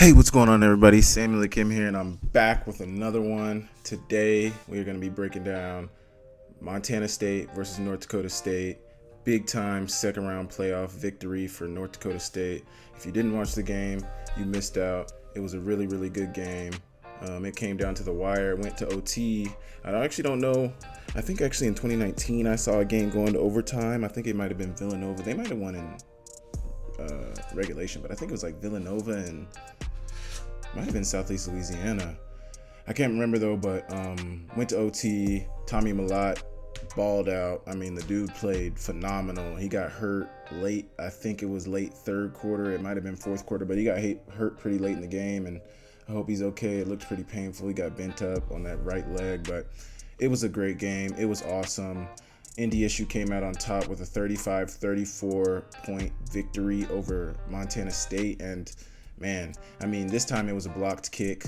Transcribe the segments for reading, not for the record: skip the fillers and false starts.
Hey, what's going on, everybody? Samuel Akem here, and I'm back with another one. Today, we're going to be breaking down Montana State versus North Dakota State. Big time second round playoff victory for North Dakota State. If you didn't watch the game, you missed out. It was a really, really good game. It came down to the wire. It went to OT. I actually don't know. I think actually in 2019, I saw a game going to overtime. I think it might have been Villanova. They might have won in regulation, but I think it was like Villanova and might have been Southeast Louisiana. I can't remember though, but went to OT. Tommy Mellott balled out. I mean, the dude played phenomenal. He got hurt late. I think it was late third quarter. It might have been fourth quarter, but he got hurt pretty late in the game, and I hope he's okay. It looked pretty painful. He got bent up on that right leg, but it was a great game. It was awesome. Ndsu came out on top with a 35-34 point victory over Montana State, and man, I mean, this time it was a blocked kick.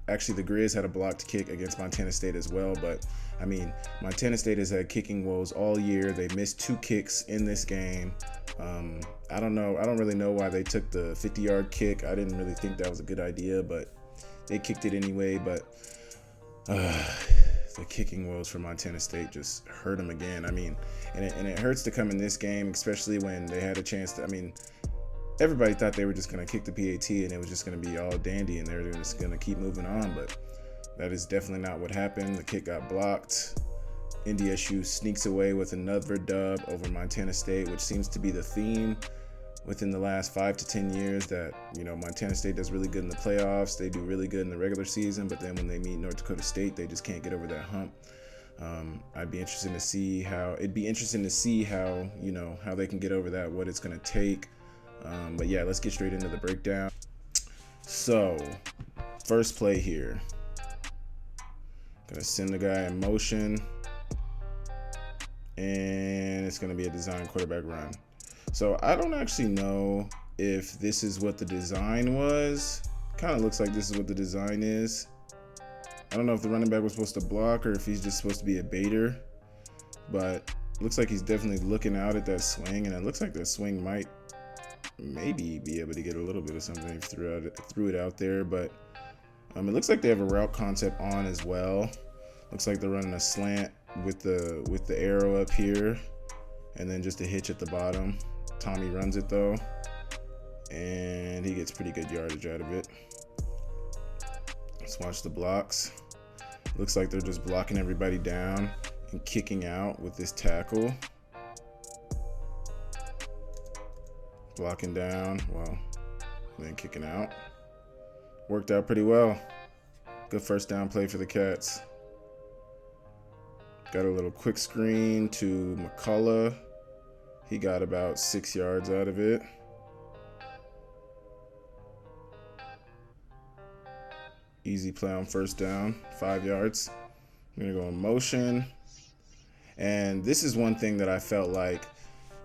Actually, the Grizz had a blocked kick against Montana State as well, but I mean, Montana State has had kicking woes all year. They missed 2 kicks in this game. I don't know. I don't really know why they took the 50-yard kick. I didn't really think that was a good idea, but they kicked it anyway. But the kicking woes for Montana State just hurt them again. I mean, and it hurts to come in this game, especially when they had a chance to. I mean, everybody thought they were just going to kick the PAT and it was just going to be all dandy and they were just going to keep moving on, but that is definitely not what happened. The kick got blocked. NDSU sneaks away with another dub over Montana State, which seems to be the theme within the last 5 to 10 years, that, you know, Montana State does really good in the playoffs. They do really good in the regular season, but then when they meet North Dakota State, they just can't get over that hump. It'd be interesting to see how, you know, how they can get over that, what it's going to take. But yeah, let's get straight into the breakdown. So, first play here. Gonna send the guy in motion. And it's gonna be a design quarterback run. So I don't actually know if this is what the design was. Kind of looks like this is what the design is. I don't know if the running back was supposed to block or if he's just supposed to be a baiter. But looks like he's definitely looking out at that swing, and it looks like that swing might maybe be able to get a little bit of something if threw it out there. But it looks like they have a route concept on as well. Looks like they're running a slant with the arrow up here and then just a hitch at the bottom. Tommy runs it though, and he gets pretty good yardage out of it. Let's watch the blocks. Looks like they're just blocking everybody down and kicking out with this tackle. Blocking down, well, and then kicking out. Worked out pretty well. Good first down play for the Cats. Got a little quick screen to McCullough. He got about 6 yards out of it. Easy play on first down, 5 yards. I'm gonna go in motion. And this is one thing that I felt like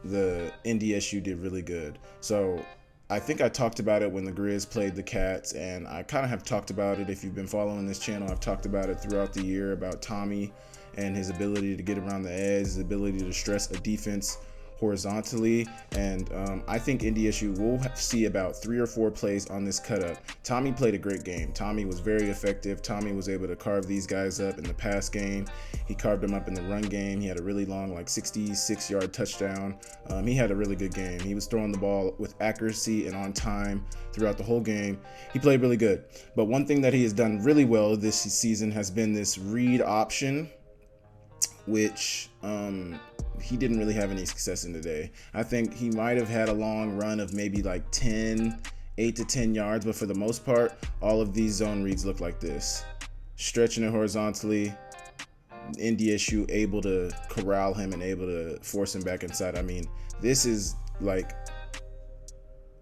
the NDSU did really good. So I think I talked about it when the Grizz played the Cats, and I kind of have talked about it. If you've been following this channel, I've talked about it throughout the year about Tommy and his ability to get around the edge, his ability to stress a defense horizontally, and I think NDSU will see about 3 or 4 plays on this cut up. Tommy played a great game. Tommy was very effective. Tommy was able to carve these guys up in the pass game. He carved them up in the run game. He had a really long, like 66-yard touchdown. He had a really good game. He was throwing the ball with accuracy and on time throughout the whole game. He played really good. But one thing that he has done really well this season has been this read option, which he didn't really have any success in today. I think he might have had a long run of maybe like 8 to 10 yards, but for the most part, all of these zone reads look like this. Stretching it horizontally, NDSU able to corral him and able to force him back inside. I mean, this is like,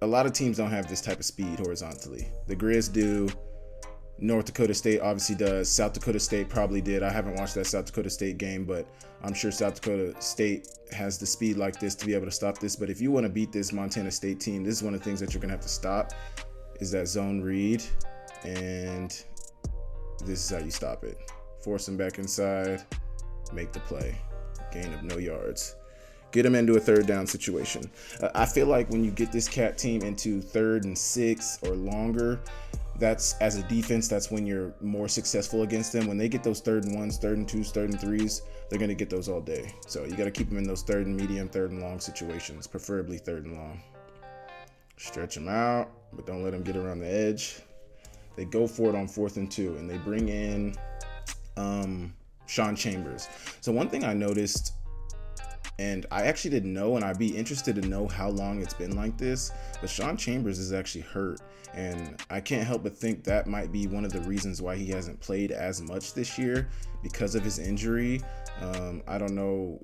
a lot of teams don't have this type of speed horizontally. The Grizz do. North Dakota State obviously does. South Dakota State probably did. I haven't watched that South Dakota State game, but I'm sure South Dakota State has the speed like this to be able to stop this. But if you want to beat this Montana State team, this is one of the things that you're going to have to stop, is that zone read. And this is how you stop it. Force them back inside, make the play. Gain of no yards. Get them into a third down situation. I feel like when you get this cat team into 3rd and 6 or longer, that's, as a defense, that's when you're more successful against them. When they get those 3rd and 1s, 3rd and 2s, 3rd and 3s, they're going to get those all day. So you got to keep them in those 3rd and medium, 3rd and long situations, preferably 3rd and long. Stretch them out, but don't let them get around the edge. They go for it on 4th and 2, and they bring in Sean Chambers. So one thing I noticed, and I actually didn't know, and I'd be interested to know how long it's been like this, but Sean Chambers is actually hurt. And I can't help but think that might be one of the reasons why he hasn't played as much this year, because of his injury. I don't know.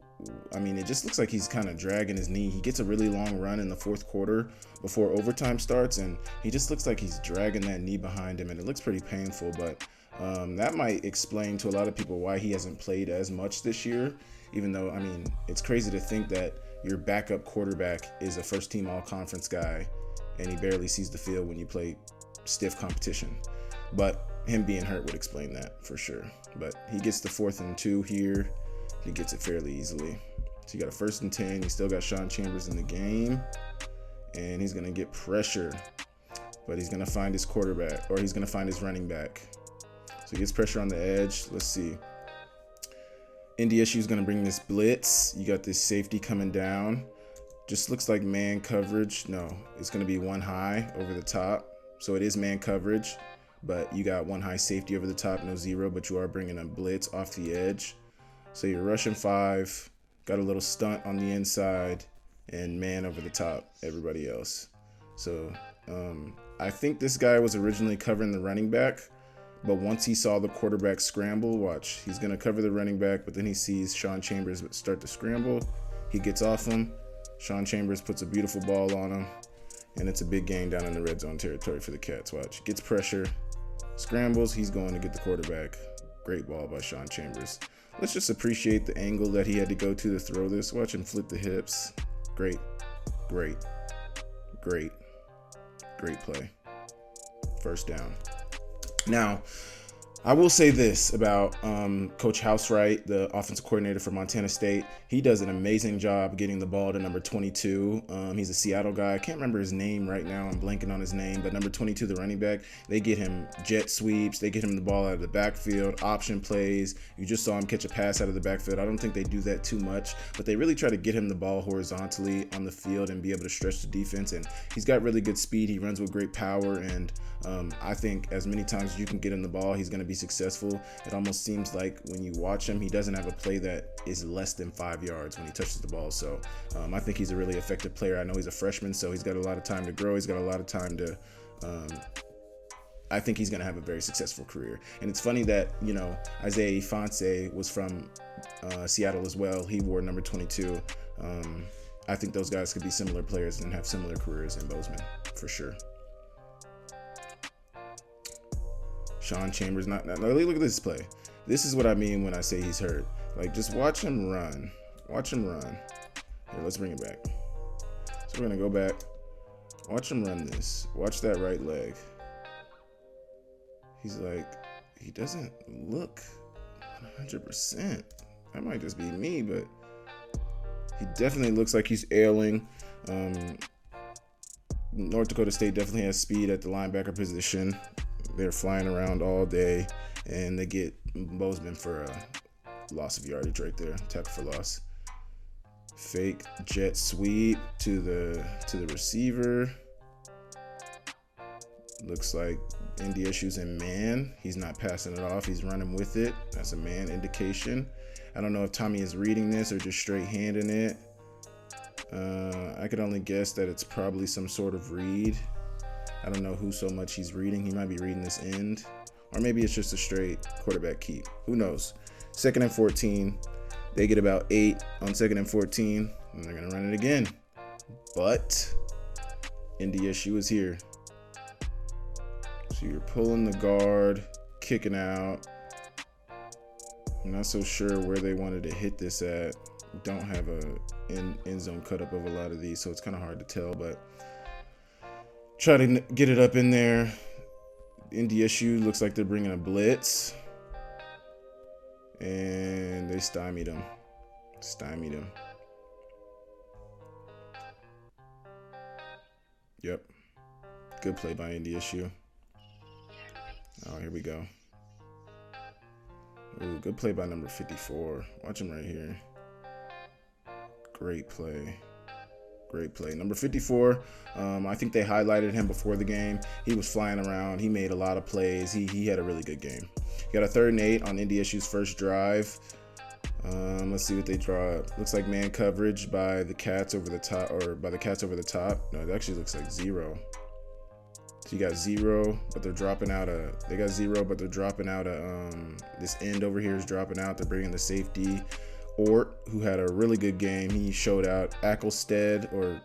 I mean, it just looks like he's kind of dragging his knee. He gets a really long run in the 4th quarter before overtime starts, and he just looks like he's dragging that knee behind him, and it looks pretty painful. But that might explain to a lot of people why he hasn't played as much this year, even though, I mean, it's crazy to think that your backup quarterback is a first-team all-conference guy, and he barely sees the field when you play stiff competition. But him being hurt would explain that for sure. But he gets the 4th and 2 here. He gets it fairly easily. So you got a 1st and 10. You still got Sean Chambers in the game, and he's going to get pressure. But he's going to find his quarterback, or he's going to find his running back. So he gets pressure on the edge. Let's see. NDSU is going to bring this blitz. You got this safety coming down. Just looks like man coverage. No, it's going to be one high over the top. So it is man coverage, but you got one high safety over the top, no zero, but you are bringing a blitz off the edge. So you're rushing 5, got a little stunt on the inside, and man over the top, everybody else. So I think this guy was originally covering the running back, but once he saw the quarterback scramble, watch, he's going to cover the running back, but then he sees Sean Chambers start to scramble. He gets off him. Sean Chambers puts a beautiful ball on him, and it's a big gain down in the red zone territory for the Cats. Watch, gets pressure, scrambles, he's going to get the quarterback. Great ball by Sean Chambers. Let's just appreciate the angle that he had to go to throw this. Watch him flip the hips. Great, great, great, great play. First down. Now, I will say this about Coach Housewright, the offensive coordinator for Montana State. He does an amazing job getting the ball to number 22. He's a Seattle guy. I can't remember his name right now. I'm blanking on his name. But number 22, the running back, they get him jet sweeps. They get him the ball out of the backfield, option plays. You just saw him catch a pass out of the backfield. I don't think they do that too much, but they really try to get him the ball horizontally on the field and be able to stretch the defense. And he's got really good speed. He runs with great power. And I think as many times as you can get him the ball, he's going to be successful. It almost seems like when you watch him, he doesn't have a play that is less than 5 yards when he touches the ball. So I think he's a really effective player. I know he's a freshman, so he's got a lot of time to grow. He's got a lot of time to I think he's going to have a very successful career. And it's funny that, you know, Isaiah Ifanse was from Seattle as well. He wore number 22. I think those guys could be similar players and have similar careers in Bozeman for sure. Sean Chambers not look at this play. This is what I mean when I say he's hurt. Like, just watch him run. Watch him run. Here, let's bring it back. So we're gonna go back. Watch him run this. Watch that right leg. He's like, he doesn't look 100%. That might just be me, but he definitely looks like he's ailing. North Dakota State definitely has speed at the linebacker position. They're flying around all day, and they get Bozeman for a loss of yardage right there. Tackle for loss. Fake jet sweep to the receiver. Looks like NDSU's in man. He's not passing it off. He's running with it. That's a man indication. I don't know if Tommy is reading this or just straight handing it. I could only guess that it's probably some sort of read. I don't know who so much he's reading. He might be reading this end. Or maybe it's just a straight quarterback keep. Who knows? 2nd and 14. They get about 8 on 2nd and 14. And they're going to run it again. But NDSU is here. So you're pulling the guard, kicking out. I'm not so sure where they wanted to hit this at. We don't have a end zone cut up of a lot of these, so it's kind of hard to tell. But try to get it up in there. NDSU looks like they're bringing a blitz. And they stymied him. Yep. Good play by NDSU. Oh, here we go. Ooh, good play by number 54. Watch him right here. Great play. Great play. Number 54, I think they highlighted him before the game. He was flying around. He made a lot of plays. He had a really good game. Got a 3rd and 8 on NDSU's first drive. Let's see what they draw up. Looks like man coverage by the Cats over the top, or by the Cats over the top. No, it actually looks like 0. So you got 0, but they're dropping out they got 0, but they're dropping out this end over here is dropping out. They're bringing the safety. Ort, who had a really good game. He showed out. Ackelstead, or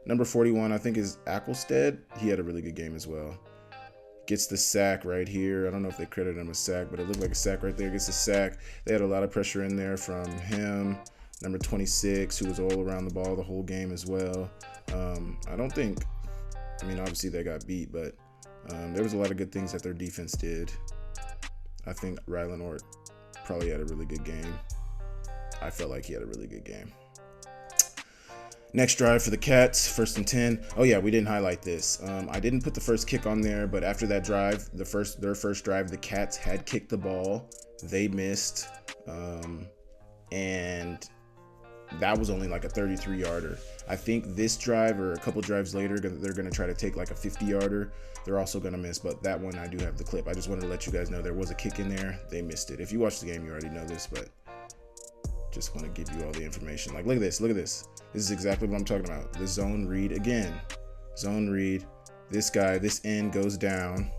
number 41, I think is Ackelstead. He had a really good game as well. Gets the sack right here. I don't know if they credited him a sack, but it looked like a sack right there. Gets the sack. They had a lot of pressure in there from him. Number 26, who was all around the ball the whole game as well. Obviously they got beat, but there was a lot of good things that their defense did. I think Rylan Ort probably had a really good game. I felt like he had a really good game. Next drive for the Cats, 1st and 10. Oh yeah, we didn't highlight this. I didn't put the first kick on there, but after that drive, their first drive, the Cats had kicked the ball. They missed, and that was only like a 33-yarder. I think this drive or a couple drives later, they're going to try to take like a 50-yarder. They're also going to miss, but that one I do have the clip. I just wanted to let you guys know there was a kick in there. They missed it. If you watch the game, you already know this, but just want to give you all the information. Like, look at this. Look at this. This is exactly what I'm talking about. The zone read again. Zone read. This guy, this end goes down,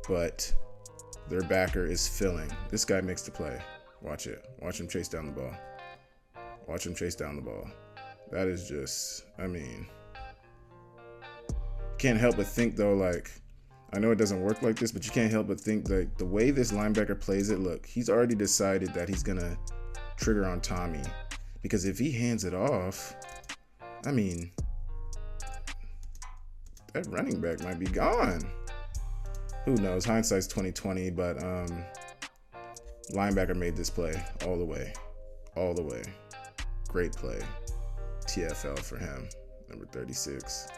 but their backer is filling. This guy makes the play. Watch it. Watch him chase down the ball. Watch him chase down the ball. That is just, can't help but think though, like, I know it doesn't work like this, but you can't help but think that the way this linebacker plays it, look, he's already decided that he's going to trigger on Tommy. Because if he hands it off, that running back might be gone. Who knows? Hindsight's 2020, but linebacker made this play all the way. All the way. Great play. TFL for him. Number 36.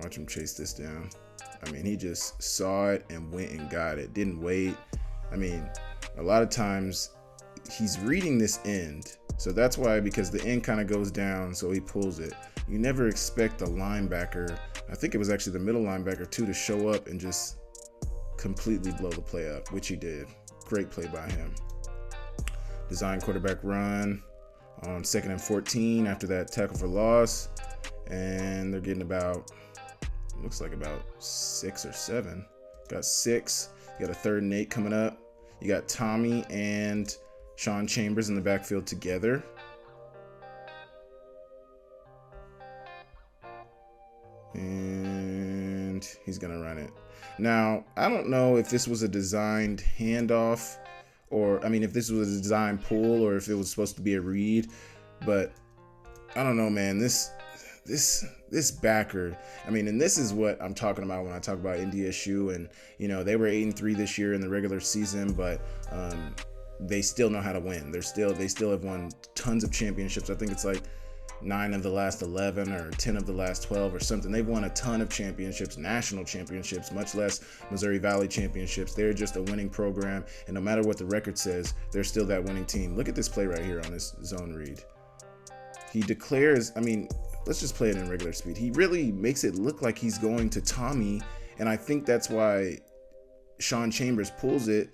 Watch him chase this down. He just saw it and went and got it. Didn't wait. A lot of times he's reading this end. So that's why, because the end kind of goes down, so he pulls it. You never expect the linebacker, I think it was actually the middle linebacker too, to show up and just completely blow the play up, which he did. Great play by him. Design quarterback run on 2nd and 14 after that tackle for loss. And they're getting looks like about 6 or 7. Got 6. You got a 3rd and 8 coming up. You got Tommy and Sean Chambers in the backfield together. And he's going to run it. Now, I don't know if this was a designed handoff or, if this was a designed pull or if it was supposed to be a read. But I don't know, man. This backer, and this is what I'm talking about when I talk about NDSU. And, they were 8-3 this year in the regular season, but they still know how to win. They still have won tons of championships. I think it's like 9 of the last 11 or 10 of the last 12 or something. They've won a ton of championships, national championships, much less Missouri Valley championships. They're just a winning program, and no matter what the record says, they're still that winning team. Look at this play right here on this zone read. He declares, let's just play it in regular speed. He really makes it look like he's going to Tommy, and I think that's why Sean Chambers pulls it,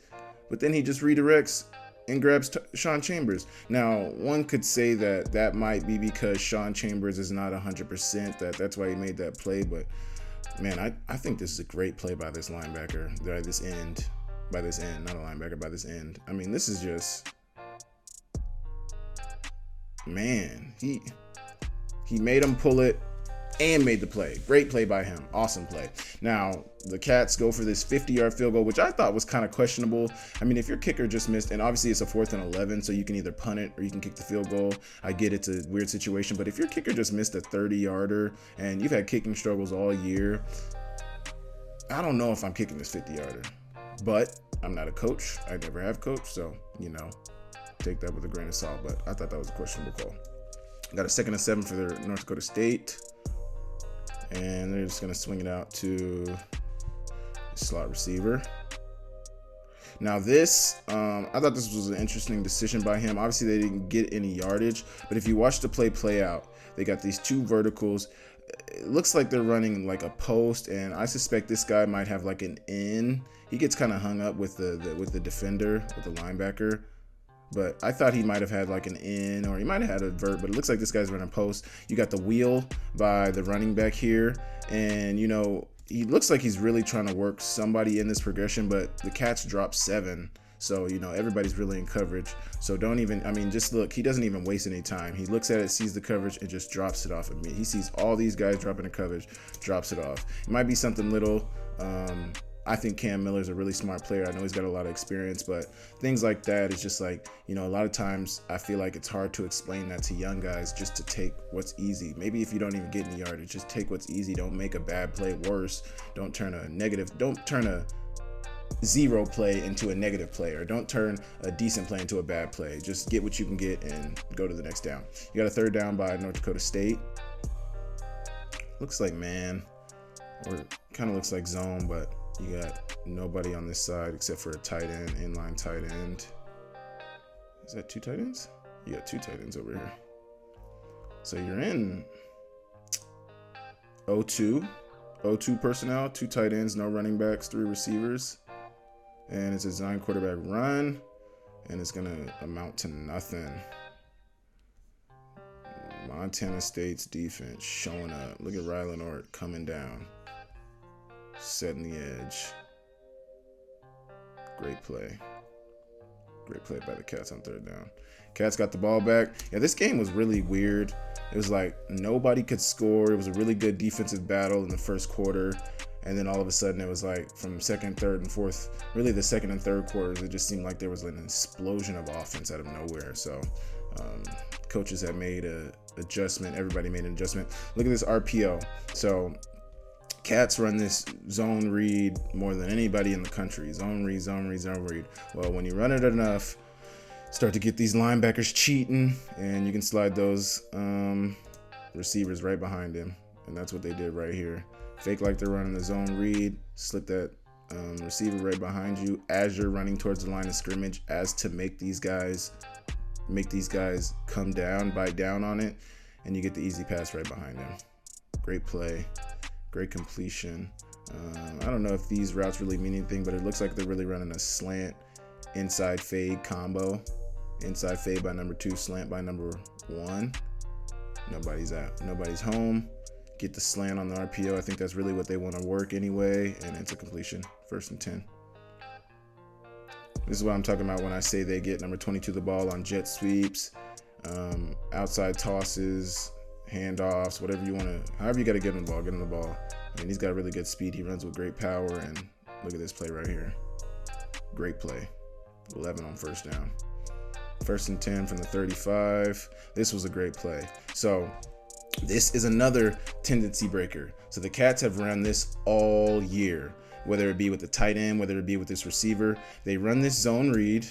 but then he just redirects and grabs Sean Chambers. Now, one could say that might be because Sean Chambers is not 100%, that's why he made that play, but man, I think this is a great play by this linebacker, by this end, not a linebacker, by this end. This is just, man, he made him pull it and made the play. Great play by him. Awesome play. Now, the Cats go for this 50-yard field goal, which I thought was kind of questionable. If your kicker just missed, and obviously it's a 4th and 11, so you can either punt it or you can kick the field goal. I get it's a weird situation, but if your kicker just missed a 30-yarder and you've had kicking struggles all year, I don't know if I'm kicking this 50-yarder. But I'm not a coach. I never have coached, so, take that with a grain of salt. But I thought that was a questionable call. Got a 2nd and 7 for North Dakota State. And they're just going to swing it out to slot receiver. Now this, I thought this was an interesting decision by him. Obviously, they didn't get any yardage, but if you watch the play out, they got these two verticals. It looks like they're running like a post, and I suspect this guy might have like an in. He gets kind of hung up with the defender, with the linebacker. But I thought he might have had like an in, or he might have had a vert, but it looks like this guy's running post. You got the wheel by the running back here, and he looks like he's really trying to work somebody in this progression, but the Cats drop 7. So, everybody's really in coverage. So just look, he doesn't even waste any time. He looks at it, sees the coverage, and just drops it off of me. He sees all these guys dropping the coverage, drops it off. It might be something little. I think Cam Miller's a really smart player. I know he's got a lot of experience, but things like that is just like, a lot of times I feel like it's hard to explain that to young guys, just to take what's easy. Maybe if you don't even get any yardage, just take what's easy. Don't make a bad play worse. Don't turn a 0 play into a negative play, or don't turn a decent play into a bad play. Just get what you can get and go to the next down. You got a third down by North Dakota State. Looks like man, or kind of looks like zone, but you got nobody on this side except for a tight end, inline tight end. Is that 2 tight ends? You got 2 tight ends over here. So you're in 0-2 personnel, 2 tight ends, no running backs, 3 receivers. And it's a design quarterback run, and it's going to amount to nothing. Montana State's defense showing up. Look at Rylan Ort coming down, setting the edge. Great play. Great play by the Cats on third down. Cats got the ball back. Yeah, this game was really weird. It was like nobody could score. It was a really good defensive battle in the first quarter. And then all of a sudden it was like from second, third, and fourth, really the second and third quarters, it just seemed like there was an explosion of offense out of nowhere. So coaches have made an adjustment. Everybody made an adjustment. Look at this RPO. So Cats run this zone read more than anybody in the country. Zone read, zone read, zone read. Well, when you run it enough, start to get these linebackers cheating, and you can slide those receivers right behind him. And that's what they did right here. Fake like they're running the zone read, slip that receiver right behind you as you're running towards the line of scrimmage, as to make these guys come down, bite down on it, and you get the easy pass right behind him. Great play, great completion. I don't know if these routes really mean anything, but it looks like they're really running a slant inside fade combo. Inside fade by number 2, slant by number 1. Nobody's out. Nobody's home. Get the slant on the RPO. I think that's really what they want to work anyway, and it's a completion. 1st and 10. This is what I'm talking about when I say they get number 22 the ball on jet sweeps, outside tosses, handoffs, whatever you want to, however you got to get him the ball, get him the ball. I mean, he's got really good speed. He runs with great power, and look at this play right here. Great play. 11 on 1st down. 1st and 10 from the 35. This was a great play. So this is another tendency breaker. So the Cats have run this all year, whether it be with the tight end, whether it be with this receiver. They run this zone read,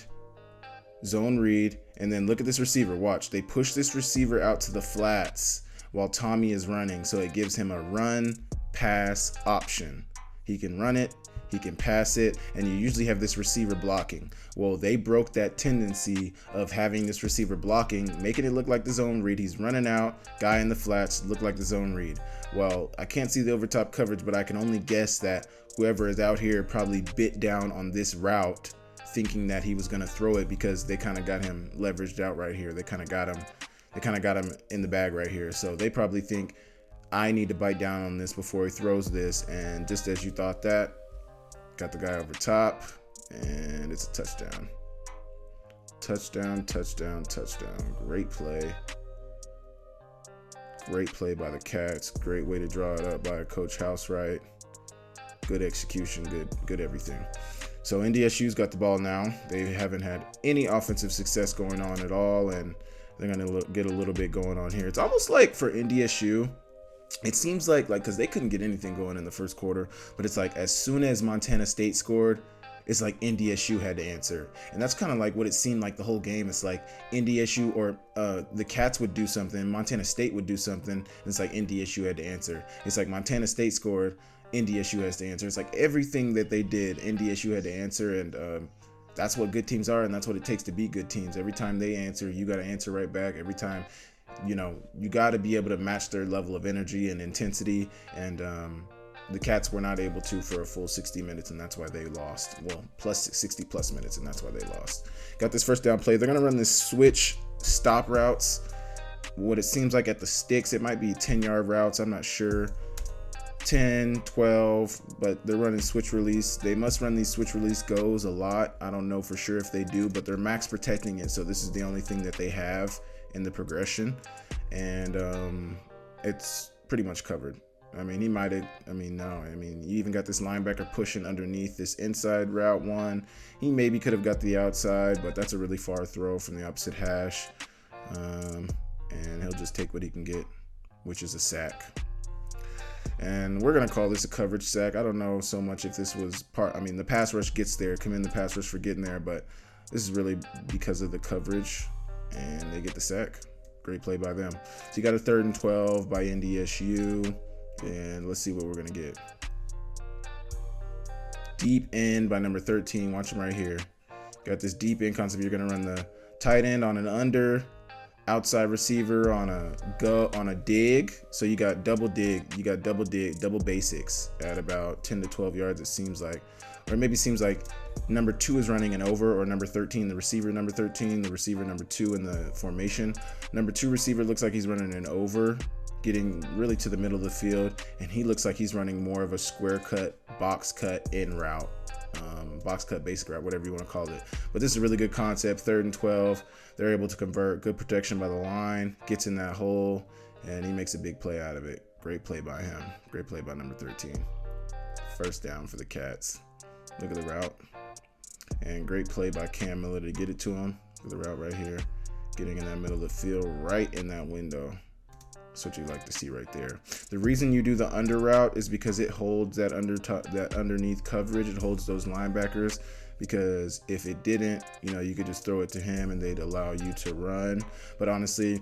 and then look at this receiver. Watch, they push this receiver out to the flats while Tommy is running. So it gives him a run pass option. He can run it, he can pass it, and you usually have this receiver blocking. Well, they broke that tendency of having this receiver blocking, making it look like the zone read. He's running out, guy in the flats, look like the zone read. Well, I can't see the overtop coverage, but I can only guess that whoever is out here probably bit down on this route, thinking that he was going to throw it, because they kind of got him leveraged out right here. They kind of got him in the bag right here. So they probably think, I need to bite down on this before he throws this. And just as you thought that, got the guy over top, and it's a touchdown. Touchdown. Great play. Great play by the Cats. Great way to draw it up by Coach Housewright. Good execution, good everything. So NDSU's got the ball now. They haven't had any offensive success going on at all, and they're going to get a little bit going on here. It's almost like for NDSU, it seems like because they couldn't get anything going in the first quarter, but it's like as soon as Montana State scored, it's like NDSU had to answer. And that's kind of like what it seemed like the whole game. It's like NDSU or the Cats would do something, Montana State would do something, and it's like NDSU had to answer. It's like Montana State scored, NDSU has to answer. It's like everything that they did, NDSU had to answer, and that's what good teams are, and that's what it takes to beat good teams. Every time they answer, you got to answer right back. Every time, you got to be able to match their level of energy and intensity, and the Cats were not able to for a full 60 minutes, and that's why they lost. Well, plus 60 plus minutes, and that's why they lost. Got this first down play. They're going to run this switch stop routes. What it seems like at the sticks, it might be 10-yard routes. I'm not sure. 10, 12, but they're running switch release. They must run these switch release goes a lot. I don't know for sure if they do, but they're max protecting it, so this is the only thing that they have in the progression, and it's pretty much covered. I mean, he might have, you even got this linebacker pushing underneath this inside route one. He maybe could have got the outside, but that's a really far throw from the opposite hash. And he'll just take what he can get, which is a sack. And we're going to call this a coverage sack. I don't know so much if this was the pass rush gets there, commend the pass rush for getting there, but this is really because of the coverage, and they get the sack. Great play by them. So you got a 3rd and 12 by NDSU. And let's see what we're going to get. Deep end by number 13. Watch him right here. Got this deep end concept. You're going to run the tight end on an under, outside receiver on a dig. So you got double dig. You got double basics at about 10 to 12 yards, it seems like. Or maybe seems like number 2 is running an over, or number 13, the receiver number 13, the receiver number 2 in the formation. Number 2 receiver looks like he's running an over, getting really to the middle of the field, and he looks like he's running more of a square cut, box cut in route, box cut basic route, whatever you want to call it. But this is a really good concept. 3rd and 12, they're able to convert. Good protection by the line, gets in that hole, and he makes a big play out of it. Great play by him. Great play by number 13. First down for the Cats. Look at the route, and great play by Cam Mellott to get it to him. Look at the route right here, getting in that middle of the field, right in that window. That's what you like to see right there. The reason you do the under route is because it holds that underneath coverage. It holds those linebackers, because if it didn't, you could just throw it to him and they'd allow you to run. But honestly,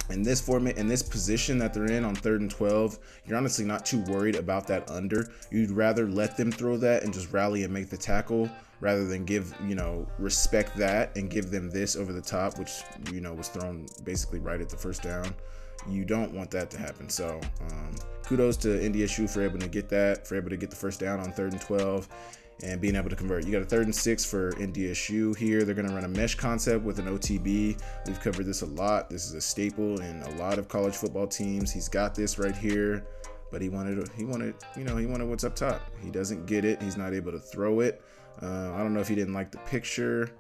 in this format, in this position that they're in on 3rd and 12, you're honestly not too worried about that under. You'd rather let them throw that and just rally and make the tackle, rather than respect that and give them this over the top, which, was thrown basically right at the first down. You don't want that to happen. So kudos to NDSU for able to get the first down on 3rd and 12 and being able to convert. You got a 3rd and 6 for NDSU here. They're going to run a mesh concept with an OTB. We've covered this a lot. This is a staple in a lot of college football teams. He's got this right here, but he wanted what's up top. He doesn't get it. He's not able to throw it. I don't know if he didn't like the picture.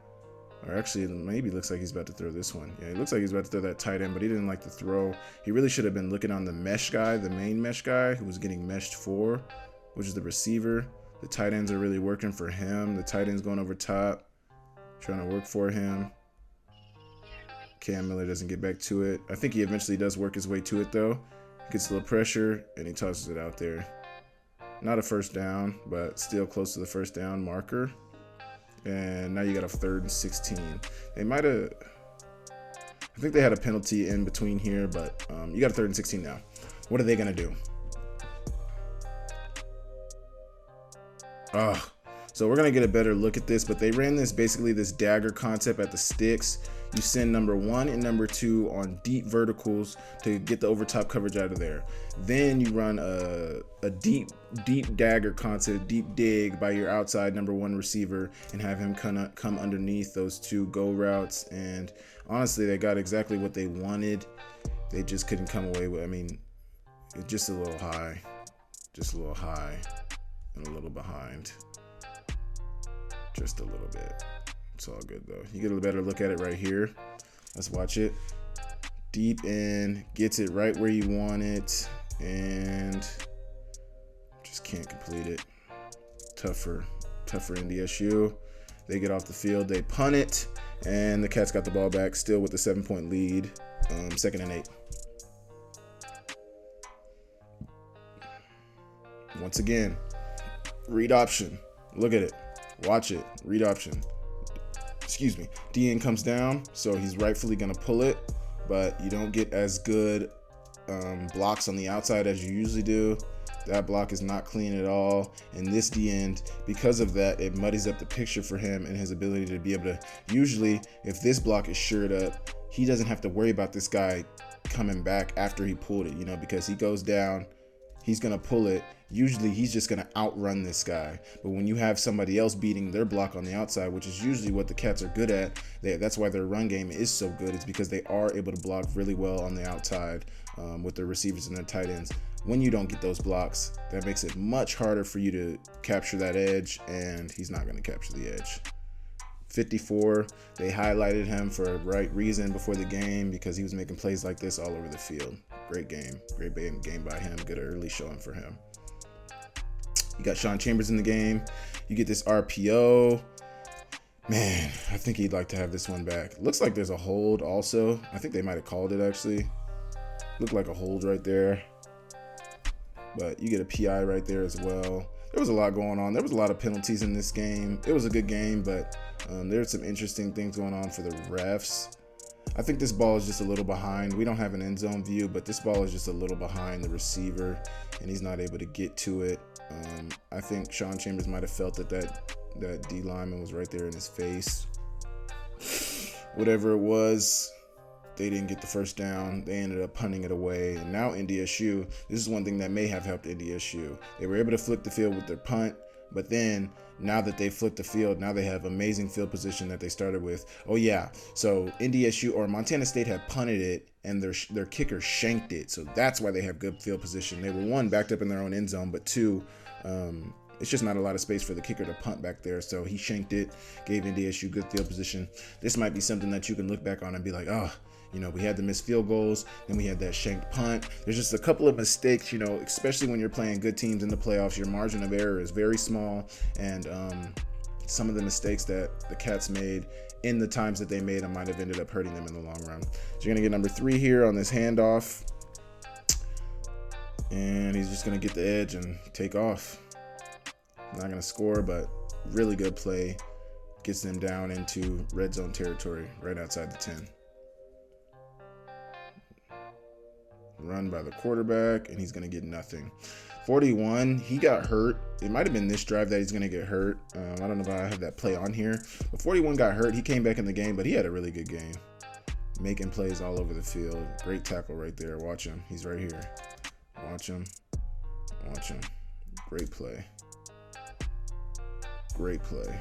Or actually, maybe looks like he's about to throw this one. Yeah, it looks like he's about to throw that tight end, but he didn't like the throw. He really should have been looking on the mesh guy, the main mesh guy, who was getting meshed for, which is the receiver. The tight ends are really working for him. The tight end's going over top, trying to work for him. Cam Miller doesn't get back to it. I think he eventually does work his way to it, though. Gets a little pressure, and he tosses it out there. Not a first down, but still close to the first down marker. And now you got a 3rd and 16. They might have, I think they had a penalty in between here, but you got a 3rd and 16 now. What are they going to do? So we're going to get a better look at this, but they ran this dagger concept at the sticks. You send number 1 and number 2 on deep verticals to get the overtop coverage out of there. Then you run a deep dagger concept, deep dig by your outside number 1 receiver and have him come underneath those 2 go routes. And honestly, they got exactly what they wanted. They just couldn't come away with, it's just a little high and a little behind. Just a little bit. It's all good though. You get a better look at it right here. Let's watch it. Deep in, gets it right where you want it, and just can't complete it. Tougher NDSU. They get off the field, they punt it, and the Cats got the ball back, still with the 7-point lead. 2nd and 8. Once again, read option. Look at it. Watch it. Read option. Excuse me. DN comes down, so he's rightfully going to pull it, but you don't get as good blocks on the outside as you usually do. That block is not clean at all. And this D-end, because of that, it muddies up the picture for him and his ability to be able to, usually, if this block is shored up, he doesn't have to worry about this guy coming back after he pulled it, because he goes down, he's going to pull it. Usually he's just going to outrun this guy. But when you have somebody else beating their block on the outside, which is usually what the Cats are good at, that's why their run game is so good. It's because they are able to block really well on the outside with their receivers and their tight ends. When you don't get those blocks, that makes it much harder for you to capture that edge, and he's not going to capture the edge. 54, they highlighted him for a right reason before the game because he was making plays like this all over the field. Great game by him. Good early showing for him. You got Sean Chambers in the game. You get this RPO. Man, I think he'd like to have this one back. Looks like there's a hold also. I think they might have called it actually. Looked like a hold right there. But you get a PI right there as well. There was a lot going on. There was a lot of penalties in this game. It was a good game, but there's some interesting things going on for the refs. I think this ball is just a little behind. We don't have an end zone view, but this ball is just a little behind the receiver, and he's not able to get to it. I think Sean Chambers might have felt that D lineman was right there in his face. Whatever it was, they didn't get the first down. They ended up punting it away. And now NDSU, this is one thing that may have helped NDSU. They were able to flip the field with their punt, but then now that they flipped the field, now they have amazing field position that they started with. Oh yeah, so NDSU or Montana State had punted it and their kicker shanked it. So that's why they have good field position. They were one, backed up in their own end zone, but two, it's just not a lot of space for the kicker to punt back there. So he shanked it, gave NDSU good field position. This might be something that you can look back on and be like, oh, we had the missed field goals, then we had that shanked punt. There's just a couple of mistakes, especially when you're playing good teams in the playoffs. Your margin of error is very small, and some of the mistakes that the Cats made in the times that they made them might have ended up hurting them in the long run. So you're going to get number 3 here on this handoff, and he's just going to get the edge and take off. Not going to score, but really good play. Gets them down into red zone territory right outside the 10. Run by the quarterback, and he's going to get nothing. 41, he got hurt. It might have been this drive that he's going to get hurt. I don't know if I have that play on here. But 41 got hurt. He came back in the game, but he had a really good game. Making plays all over the field. Great tackle right there. Watch him. He's right here. Watch him. Watch him. Great play. Great play.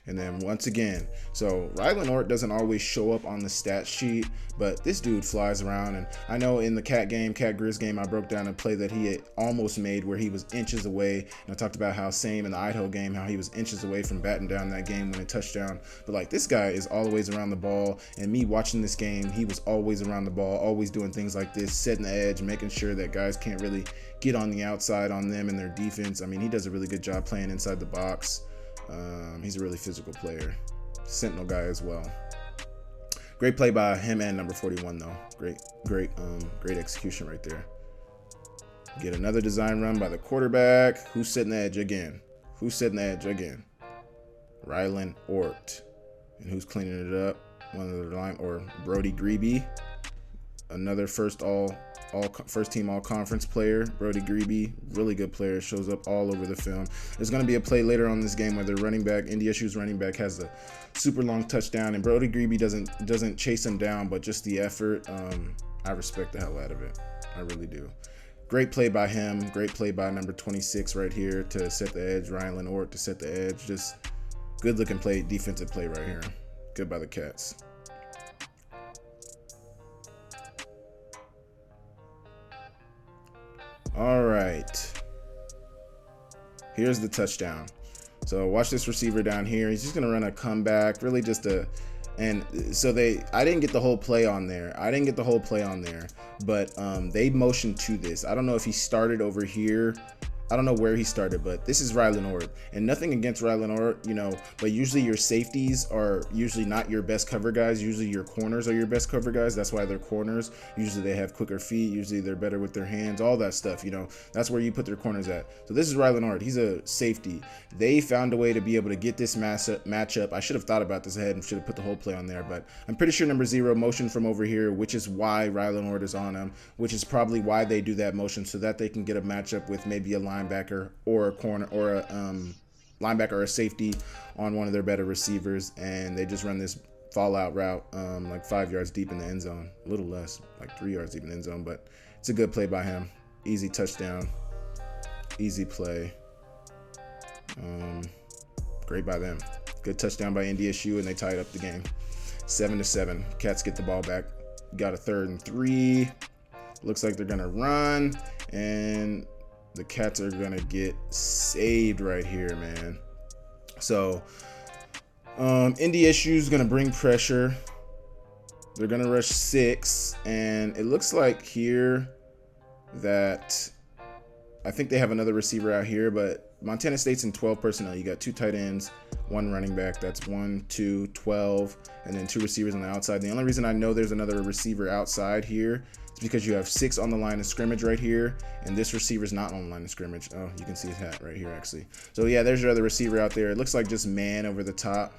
And then once again, so Rylan Ort doesn't always show up on the stat sheet, but this dude flies around. And I know in the Cat Grizz game, I broke down a play that he had almost made where he was inches away. And I talked about how same in the Idaho game, how he was inches away from batting down that game when a touchdown. But like, this guy is always around the ball. And me watching this game, he was always around the ball, always doing things like this, setting the edge, making sure that guys can't really get on the outside on them and their defense. I mean, he does a really good job playing inside the box. He's a really physical player. Sentinel guy as well. Great play by him and number 41 though. Great execution right there. Get another design run by the quarterback. Who's setting the edge again? Rylan Ort. And who's cleaning it up? One of the line, or Brody Grebe. Another first team all conference player. Brody Grebe, really good player, shows up all over the film. There's going to be a play later on this game where their running back, NDSU's running back, has a super long touchdown, and Brody Grebe doesn't chase him down, but just the effort. I respect the hell out of it. I really do. Great play by him. Great play by number 26 right here to set the edge. Rylan Ort to set the edge. Just good looking play, defensive play right here. Good by the Cats. All right, here's the touchdown. So watch this receiver down here. He's just gonna run a comeback, really just I didn't get the whole play on there. But they motioned to this. I don't know if he started over here I don't know where he started, but this is Rylan Ord. And nothing against Rylan Ord, but usually your safeties are usually not your best cover guys. Usually your corners are your best cover guys. That's why they're corners. Usually they have quicker feet. Usually they're better with their hands, all that stuff, That's where you put their corners at. So this is Rylan Ord. He's a safety. They found a way to be able to get this matchup. I should have thought about this ahead and should have put the whole play on there, but I'm pretty sure number 0 motion from over here, which is why Rylan Ord is on him, which is probably why they do that motion, so that they can get a matchup with maybe a linebacker or a corner or a linebacker or a safety on one of their better receivers, and they just run this fallout route like 5 yards deep in the end zone, a little less, like 3 yards deep in the end zone, but it's a good play by him. Easy touchdown, easy play. Great by them. Good touchdown by NDSU, and they tied up the game 7-7. Cats get the ball back. Got a 3rd and 3. Looks like they're gonna run, and the Cats are gonna get saved right here, man. So NDSU is gonna bring pressure. They're gonna rush 6, and it looks like here that I think they have another receiver out here, but Montana State's in 12 personnel. You got 2 tight ends, 1 running back. That's 1, 2, 12, and then 2 receivers on the outside. The only reason I know there's another receiver outside here is because you have 6 on the line of scrimmage right here, and this receiver's not on the line of scrimmage. Oh, you can see his hat right here, actually. So yeah, there's your other receiver out there. It looks like just man over the top.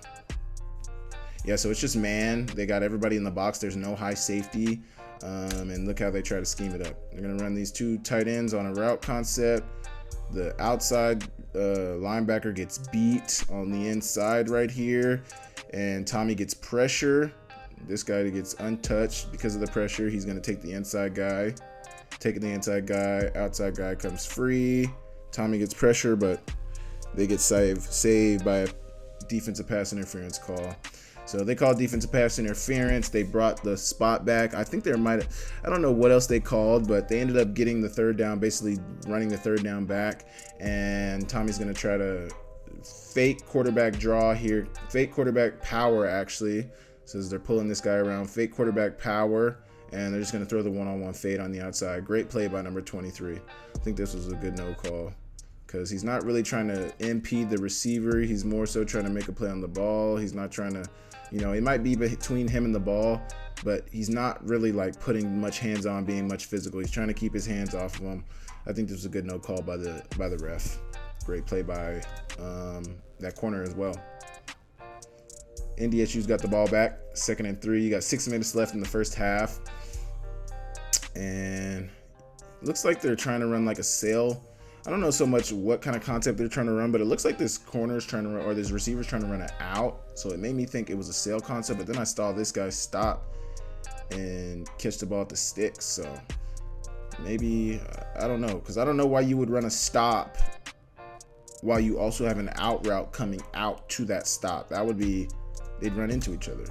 Yeah, so it's just man. They got everybody in the box. There's no high safety. And look how they try to scheme it up. They're going to run these 2 tight ends on a route concept. The outside linebacker gets beat on the inside right here, and Tommy gets pressure. This guy gets untouched because of the pressure. He's going to take the inside guy. Taking the inside guy. Outside guy comes free. Tommy gets pressure, but they get saved by a defensive pass interference call. So they called defensive pass interference. They brought the spot back. I think I don't know what else they called, but they ended up getting the 3rd down, basically running the 3rd down back. And Tommy's going to try to fake quarterback draw here. Fake quarterback power, actually. So they're pulling this guy around. Fake quarterback power. And they're just going to throw the one-on-one fade on the outside. Great play by number 23. I think this was a good no call, because he's not really trying to impede the receiver. He's more so trying to make a play on the ball. He's not trying to, it might be between him and the ball, but he's not really like putting much hands on, being much physical. He's trying to keep his hands off of him. I think this was a good no call by the ref. Great play by that corner as well. NDSU's got the ball back, 2nd and 3. You got 6 minutes left in the first half, and it looks like they're trying to run like a sail. I don't know so much what kind of concept they're trying to run, but it looks like this corner's trying to run, or this receiver's trying to run it out. So it made me think it was a sail concept, but then I saw this guy stop and catch the ball at the sticks. So maybe, I don't know, because I don't know why you would run a stop while you also have an out route coming out to that stop. That would be, they'd run into each other.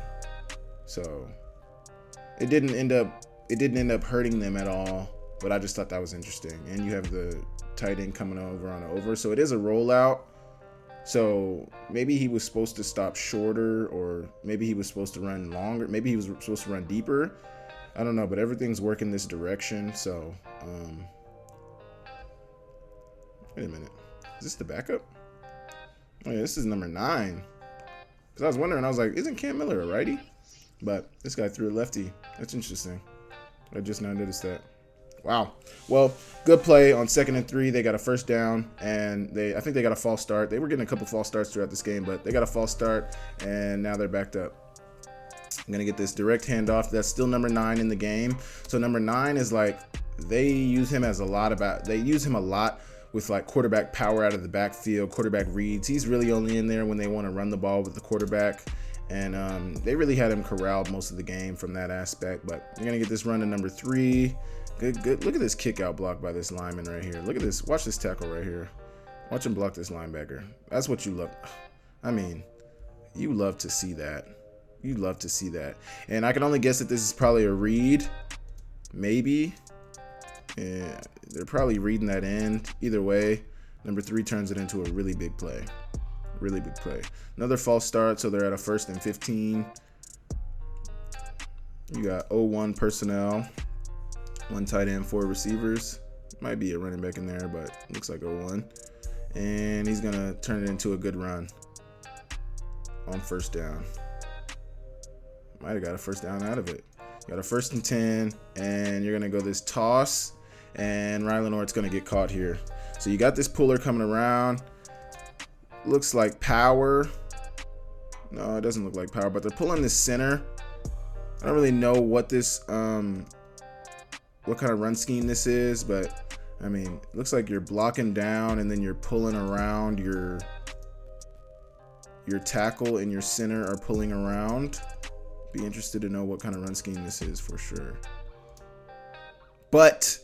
So it didn't end up hurting them at all, but I just thought that was interesting. And you have the tight end coming over on over, so it is a rollout. So maybe he was supposed to stop shorter, or maybe he was supposed to run longer. Maybe he was supposed to run deeper. I don't know, but everything's working this direction. So wait a minute, is this the backup? Oh yeah, this is number 9. Because I was wondering, I was like, isn't Cam Miller a righty? But this guy threw a lefty. That's interesting. I just now noticed that. Wow. Well, good play on 2nd and 3. They got a 1st down, and I think they got a false start. They were getting a couple false starts throughout this game, but they got a false start, and now they're backed up. I'm going to get this direct handoff. That's still number 9 in the game. So number 9 is like, they use him a lot with like quarterback power out of the backfield, quarterback reads. He's really only in there when they want to run the ball with the quarterback. And they really had him corralled most of the game from that aspect. But you're going to get this run to number 3. Good. Look at this kick out block by this lineman right here. Look at this. Watch this tackle right here. Watch him block this linebacker. That's what you love. I mean, you love to see that. You love to see that. And I can only guess that this is probably a read. Maybe. Yeah, they're probably reading that end. Either way, number 3 turns it into a really big play. Really big play. Another false start, so they're at a 1st and 15. You got 0-1 personnel. 1 tight end, 4 receivers. Might be a running back in there, but looks like a 1. And he's going to turn it into a good run on first down. Might have got a first down out of it. Got a 1st and 10, and you're going to go this toss, and Rylan Ort's going to get caught here. So you got this puller coming around. Looks like power. No, it doesn't look like power, but they're pulling this center. I don't really know what this, what kind of run scheme this is, but I mean, it looks like you're blocking down and then you're pulling around. Your tackle and your center are pulling around. Be interested to know what kind of run scheme this is for sure. But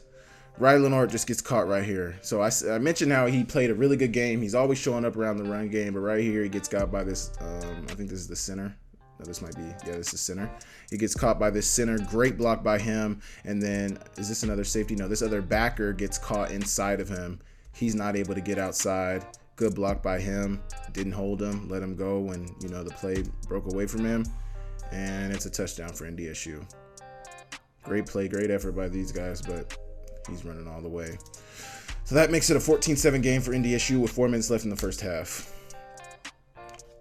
Rylan Ort just gets caught right here. So I mentioned how he played a really good game. He's always showing up around the run game, but right here he gets got by this, I think this is the center. No, this might be, yeah, this is center. He gets caught by this center. Great block by him. And then, is this another safety? No, this other backer gets caught inside of him. He's not able to get outside. Good block by him. Didn't hold him. Let him go when, you know, the play broke away from him. And it's a touchdown for NDSU. Great play, great effort by these guys, but he's running all the way. So that makes it a 14-7 game for NDSU with 4 minutes left in the first half.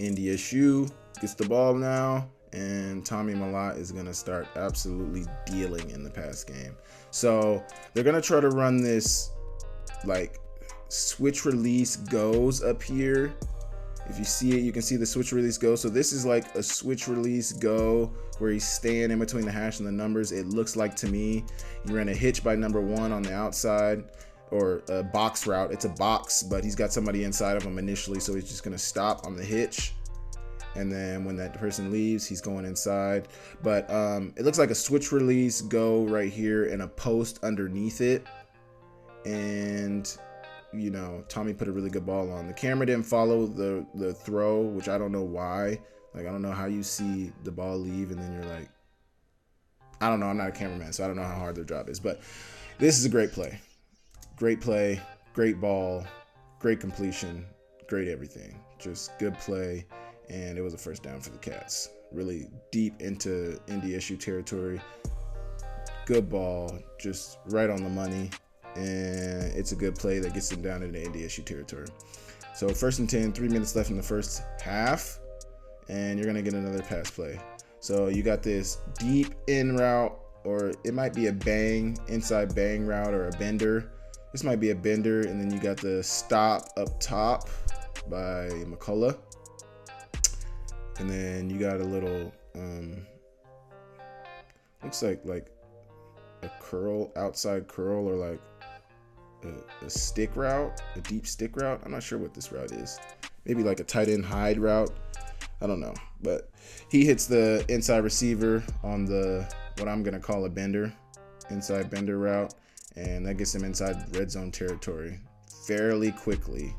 NDSU gets the ball now, and Tommy Mellott is going to start absolutely dealing in the pass game. So they're going to try to run this like switch release goes up here. If you see it, you can see the switch release go. So this is like a switch release go where he's staying in between the hash and the numbers. It looks like to me, you ran a hitch by number 1 on the outside, or a box route. It's a box, but he's got somebody inside of him initially. So he's just going to stop on the hitch. And then when that person leaves, he's going inside. But it looks like a switch release go right here and a post underneath it. And you know, Tommy put a really good ball on. The camera didn't follow the throw, which I don't know why. Like, I don't know how you see the ball leave and then you're like, I don't know. I'm not a cameraman, so I don't know how hard their job is. But this is a great play. Great play, great ball, great completion, great everything. Just good play, and it was a first down for the Cats. Really deep into NDSU territory. Good ball, just right on the money. And it's a good play that gets them down into NDSU territory. So 1st and 10, 3 minutes left in the first half, and you're going to get another pass play. So you got this deep in route, or it might be a bang, inside bang route, or a bender. This might be a bender, and then you got the stop up top by McCullough. And then you got a little, looks like a curl, outside curl, or like a stick route, a deep stick route. I'm not sure what this route is. Maybe like a tight end hide route. I don't know. But he hits the inside receiver on the, what I'm going to call a bender, inside bender route. And that gets him inside red zone territory fairly quickly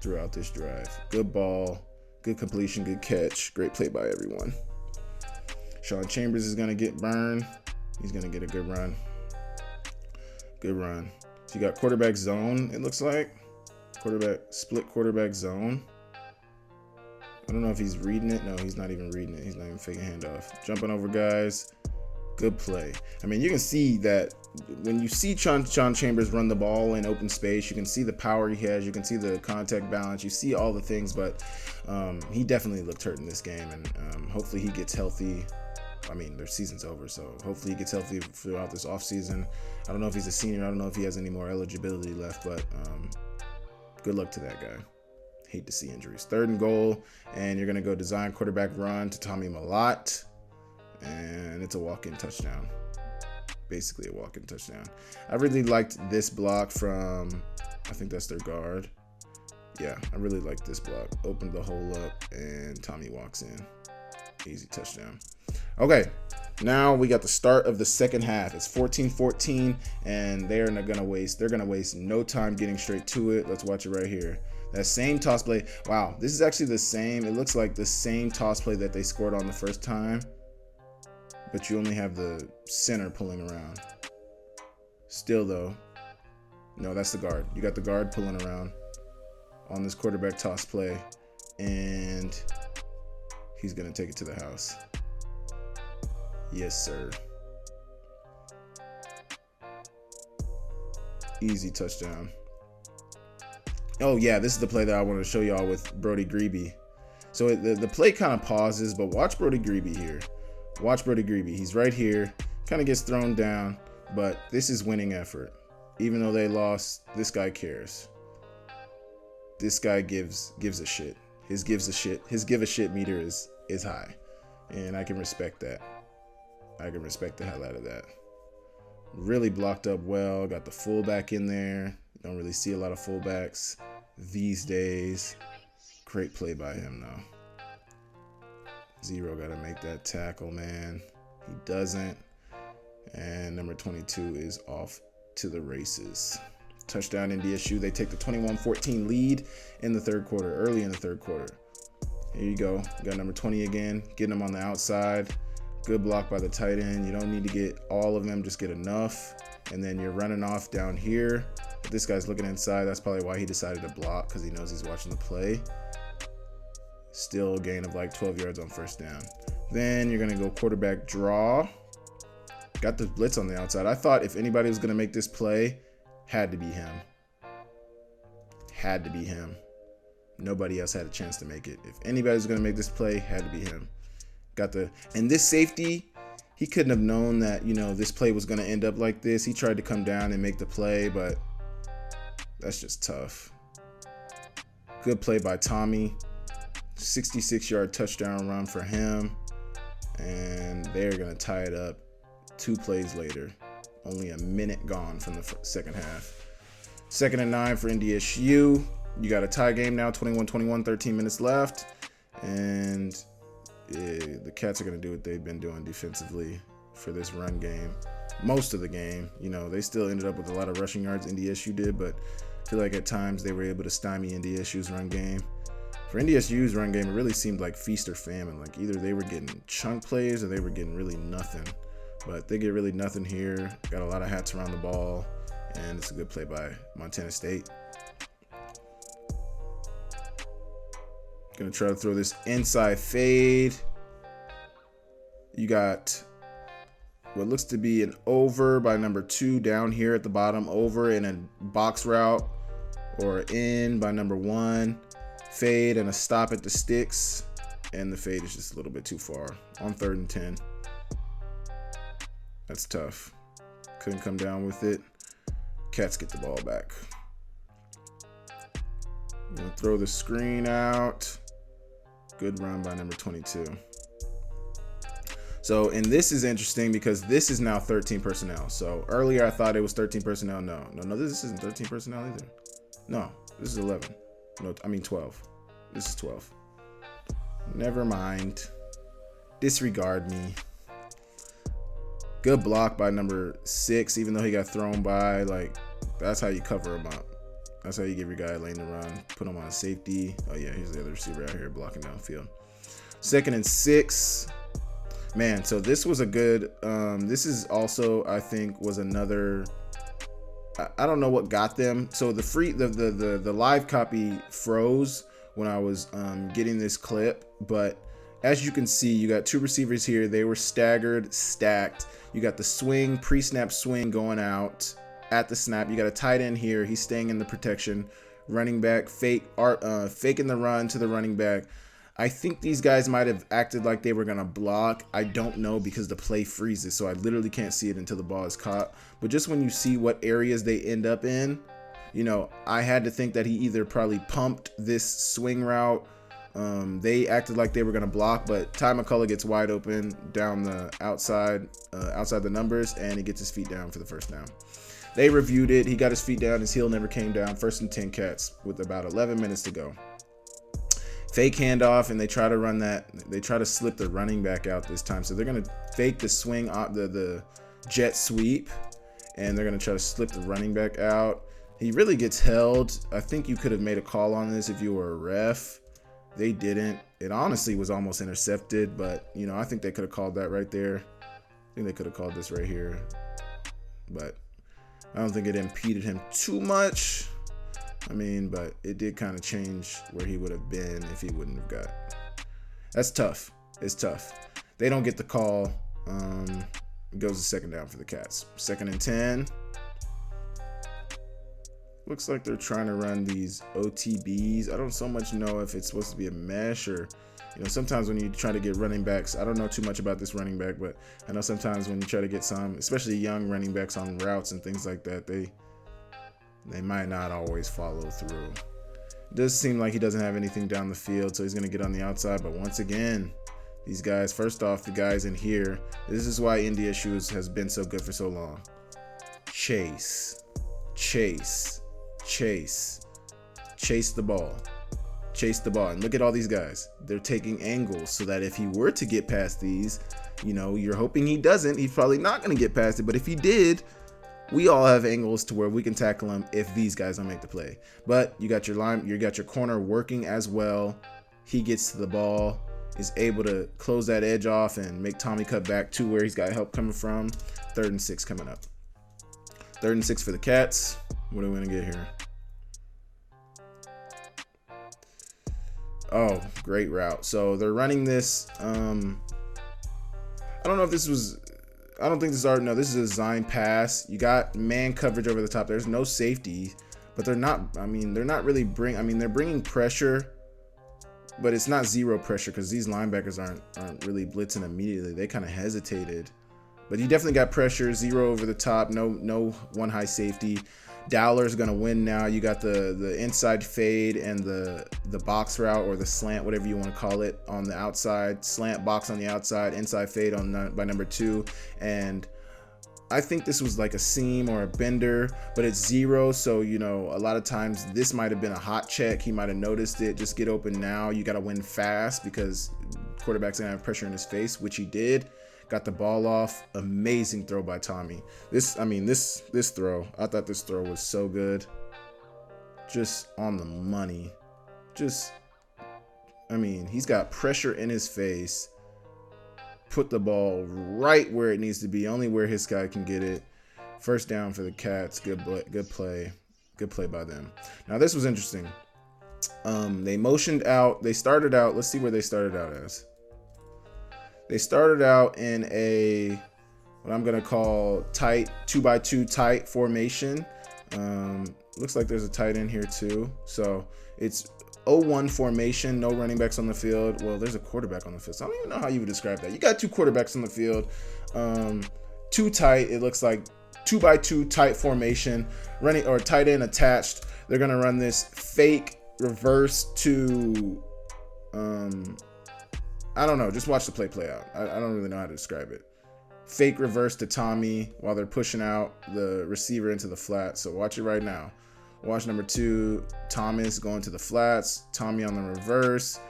throughout this drive. Good ball, good completion, good catch. Great play by everyone. Sean Chambers is going to get burned. He's going to get a good run. Good run. So you got quarterback zone, it looks like. Split quarterback zone. I don't know if he's reading it. No, he's not even reading it. He's not even faking handoff. Jumping over guys. Good play. I mean, you can see that when you see Sean Chambers run the ball in open space, you can see the power he has. You can see the contact balance. You see all the things, but he definitely looked hurt in this game, and hopefully he gets healthy. I mean, their season's over, so hopefully he gets healthy throughout this offseason. I don't know if he's a senior. I don't know if he has any more eligibility left, but good luck to that guy. Hate to see injuries. 3rd and goal, and you're going to go design quarterback run to Tommy Mellott, and it's a walk-in touchdown. Basically a walk-in touchdown. I really liked this block from, I think that's their guard. Yeah, I really liked this block. Opened the hole up, and Tommy walks in. Easy touchdown. Okay, now we got the start of the second half. It's 14-14, and they're gonna waste no time getting straight to it. Let's watch it right here. That same toss play. Wow, this is actually the same. It looks like the same toss play that they scored on the first time, but you only have the center pulling around. Still though, no, that's the guard. You got the guard pulling around on this quarterback toss play, and he's gonna take it to the house. Yes, sir. Easy touchdown. Oh yeah, this is the play that I wanted to show y'all with Brody Grebe. So the play kind of pauses, but watch Brody Grebe here. Watch Brody Grebe. He's right here. Kind of gets thrown down, but this is winning effort. Even though they lost, this guy cares. This guy gives a shit. His give a shit meter is high, and I can respect that. I can respect the hell out of that. Really blocked up well. Got the fullback in there. Don't really see a lot of fullbacks these days. Great play by him though. Zero got to make that tackle, man. He doesn't. And number 22 is off to the races. Touchdown Ndsu. They take the 21-14 lead in the third quarter, early in the third quarter. Here you go. You got number 20 again, getting him on the outside. Good block by the tight end. You don't need to get all of them, just get enough. And then you're running off down here. But this guy's looking inside. That's probably why he decided to block, because he knows he's watching the play. Still a gain of like 12 yards on first down. Then you're going to go quarterback draw. Got the blitz on the outside. I thought if anybody was going to make this play, had to be him. Had to be him. Nobody else had a chance to make it. If anybody was going to make this play, had to be him. And this safety, he couldn't have known that, this play was going to end up like this. He tried to come down and make the play, but that's just tough. Good play by Tommy. 66-yard touchdown run for him. And they're going to tie it up 2 plays later. Only a minute gone from the second half. 2nd and 9 for Ndsu. You got a tie game now, 21-21, 13 minutes left. And the Cats are going to do what they've been doing defensively for this run game. Most of the game, they still ended up with a lot of rushing yards. Ndsu did, but I feel like at times they were able to stymie Ndsu's run game. For Ndsu's run game, it really seemed like feast or famine. Like either they were getting chunk plays or they were getting really nothing. But they get really nothing here. Got a lot of hats around the ball, and it's a good play by Montana State. Gonna try to throw this inside fade. You got what looks to be an over by number 2 down here at the bottom. Over in a box route, or in by number 1. Fade and a stop at the sticks. And the fade is just a little bit too far on 3rd and 10. That's tough. Couldn't come down with it. Cats get the ball back. Gonna throw the screen out. Good run by number 22. So, and this is interesting because this is now 13 personnel. So earlier I thought it was 13 personnel. No, this isn't 13 personnel either. No, this is 11. No, I mean 12. This is 12. Never mind. Disregard me. Good block by number 6, even though he got thrown by. Like, that's how you cover him up. That's how you give your guy a lane to run. Put him on safety. Oh yeah, here's the other receiver out here blocking downfield. 2nd and 6. Man, so this was a good. This is also, I think, was another. I don't know what got them. So the live copy froze when I was getting this clip, but as you can see, you got 2 receivers here. They were staggered, stacked. You got the swing, pre-snap swing going out at the snap. You got a tight end here. He's staying in the protection. Running back faking the run to the running back. I think these guys might have acted like they were going to block. I don't know because the play freezes, so I literally can't see it until the ball is caught. But just when you see what areas they end up in, I had to think that he either probably pumped this swing route. They acted like they were going to block, but Ty McCullough gets wide open down the outside the numbers, and he gets his feet down for the first down. They reviewed it. He got his feet down. His heel never came down. 1st and 10 Cats with about 11 minutes to go. Fake handoff, and they try to run that. They try to slip the running back out this time. So they're going to fake the swing, the jet sweep, and they're going to try to slip the running back out. He really gets held. I think you could have made a call on this if you were a ref. They didn't. It honestly was almost intercepted, but, I think they could have called that right there. I think they could have called this right here. But I don't think it impeded him too much. But it did kind of change where he would have been if he wouldn't have got. That's tough. It's tough. They don't get the call. It goes to 2nd down for the Cats. 2nd and 10. Looks like they're trying to run these OTBs. I don't so much know if it's supposed to be a mesh or, sometimes when you try to get running backs, I don't know too much about this running back, but I know sometimes when you try to get some, especially young running backs on routes and things like that, they might not always follow through. It does seem like he doesn't have anything down the field, so he's going to get on the outside. But once again, these guys, first off, the guys in here, this is why Ndsu has been so good for so long. Chase the ball. Chase the ball. And look at all these guys. They're taking angles so that if he were to get past these, you're hoping he doesn't. He's probably not going to get past it. But if he did, we all have angles to where we can tackle him if these guys don't make the play. But you got your line, you got your corner working as well. He gets to the ball, is able to close that edge off and make Tommy cut back to where he's got help coming from. 3rd and 6 coming up. 3rd and 6 for the Cats. What are we going to get here? Oh, great route. So they're running this. I don't know if this was. I don't think this is our. No, this is a design pass. You got man coverage over the top. There's no safety, but they're not. I mean, they're not really they're bringing pressure, but it's not zero pressure because these linebackers aren't really blitzing immediately. They kind of hesitated, but you definitely got pressure. Zero over the top. No one high safety. Dowler's gonna win now. You got the inside fade and the box route or the slant, whatever you want to call it, on the outside. Slant box on the outside, inside fade by number 2. And I think this was like a seam or a bender, but it's zero. So, a lot of times this might have been a hot check. He might have noticed it. Just get open now. You got to win fast because quarterback's gonna have pressure in his face, which he did. Got the ball off. Amazing throw by Tommy. This throw, I thought this throw was so good. Just on the money. He's got pressure in his face. Put the ball right where it needs to be, only where his guy can get it. First down for the Cats. Good play. Good play by them. Now, this was interesting. They motioned out. They started out. Let's see where they started out as. They started out in what I'm going to call tight, 2x2 tight formation. Looks like there's a tight end here too. So it's 0-1 formation, no running backs on the field. Well, there's a quarterback on the field. So I don't even know how you would describe that. You got 2 quarterbacks on the field. 2 tight. It looks like 2x2 tight formation, running or tight end attached. They're going to run this fake reverse to, I don't know. Just watch the play out. I don't really know how to describe it. Fake reverse to Tommy while they're pushing out the receiver into the flat. So watch it right now. Watch number 2, Thomas going to the flats. Tommy on the reverse.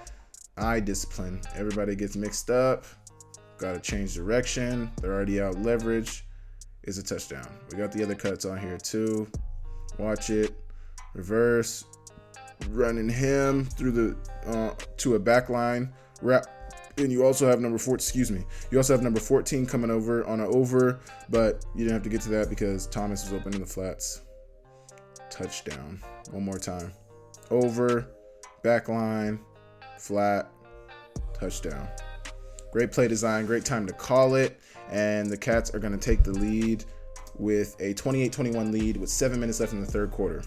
Eye discipline. Everybody gets mixed up. Got to change direction. They're already out leverage. It's a touchdown. We got the other cuts on here too. Watch it. Reverse. Running him through the to a back line. Wrap. And you also have number 4. You also have number 14 coming over on an over, but you didn't have to get to that because Thomas was open in the flats. Touchdown. One more time. Over, back line, flat, touchdown. Great play design. Great time to call it. And the Cats are going to take the lead with a 28-21 lead with 7 minutes left in the 3rd quarter.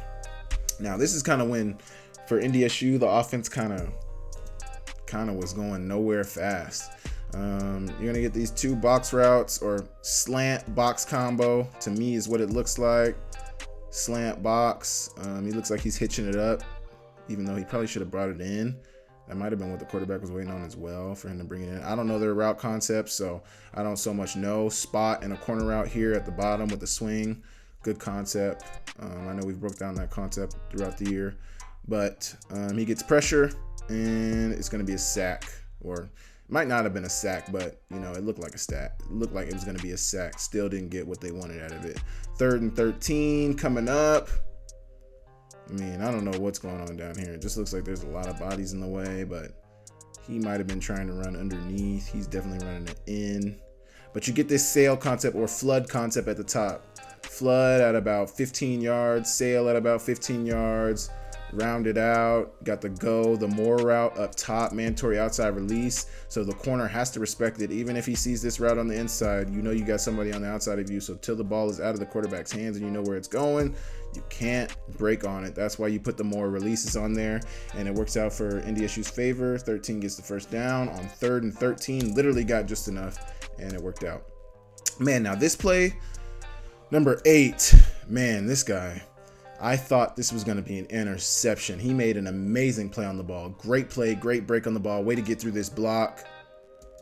Now, this is kind of when, for Ndsu, the offense kind of was going nowhere fast. You're gonna get these 2 box routes or slant box combo. To me, is what it looks like. Slant box. He looks like he's hitching it up, even though he probably should have brought it in. That might have been what the quarterback was waiting on as well, for him to bring it in. I don't know their route concepts, so I don't so much know. Spot and a corner route here at the bottom with the swing. Good concept. I know we've broke down that concept throughout the year, but he gets pressure. And it's going to be a sack, or it might not have been a sack, but it looked like a sack. It looked like it was going to be a sack. Still didn't get what they wanted out of it. 3rd and 13 coming up. I don't know what's going on down here. It just looks like there's a lot of bodies in the way, but he might have been trying to run underneath. He's definitely running it in. But you get this sail concept or flood concept at the top. Flood at about 15 yards, sail at about 15 yards. rounded out, got the go, the more route up top, mandatory outside release. So the corner has to respect it. Even if he sees this route on the inside, you know you got somebody on the outside of you. So till the ball is out of the quarterback's hands and you know where it's going, you can't break on it. That's why you put the more releases on there, and it works out for NDSU's favor. 13 gets the first down on 3rd and 13. Literally got just enough, and it worked out. Man, now this play, number 8, man, this guy, I thought this was going to be an interception. He made an amazing play on the ball. Great play, great break on the ball. Way to get through this block.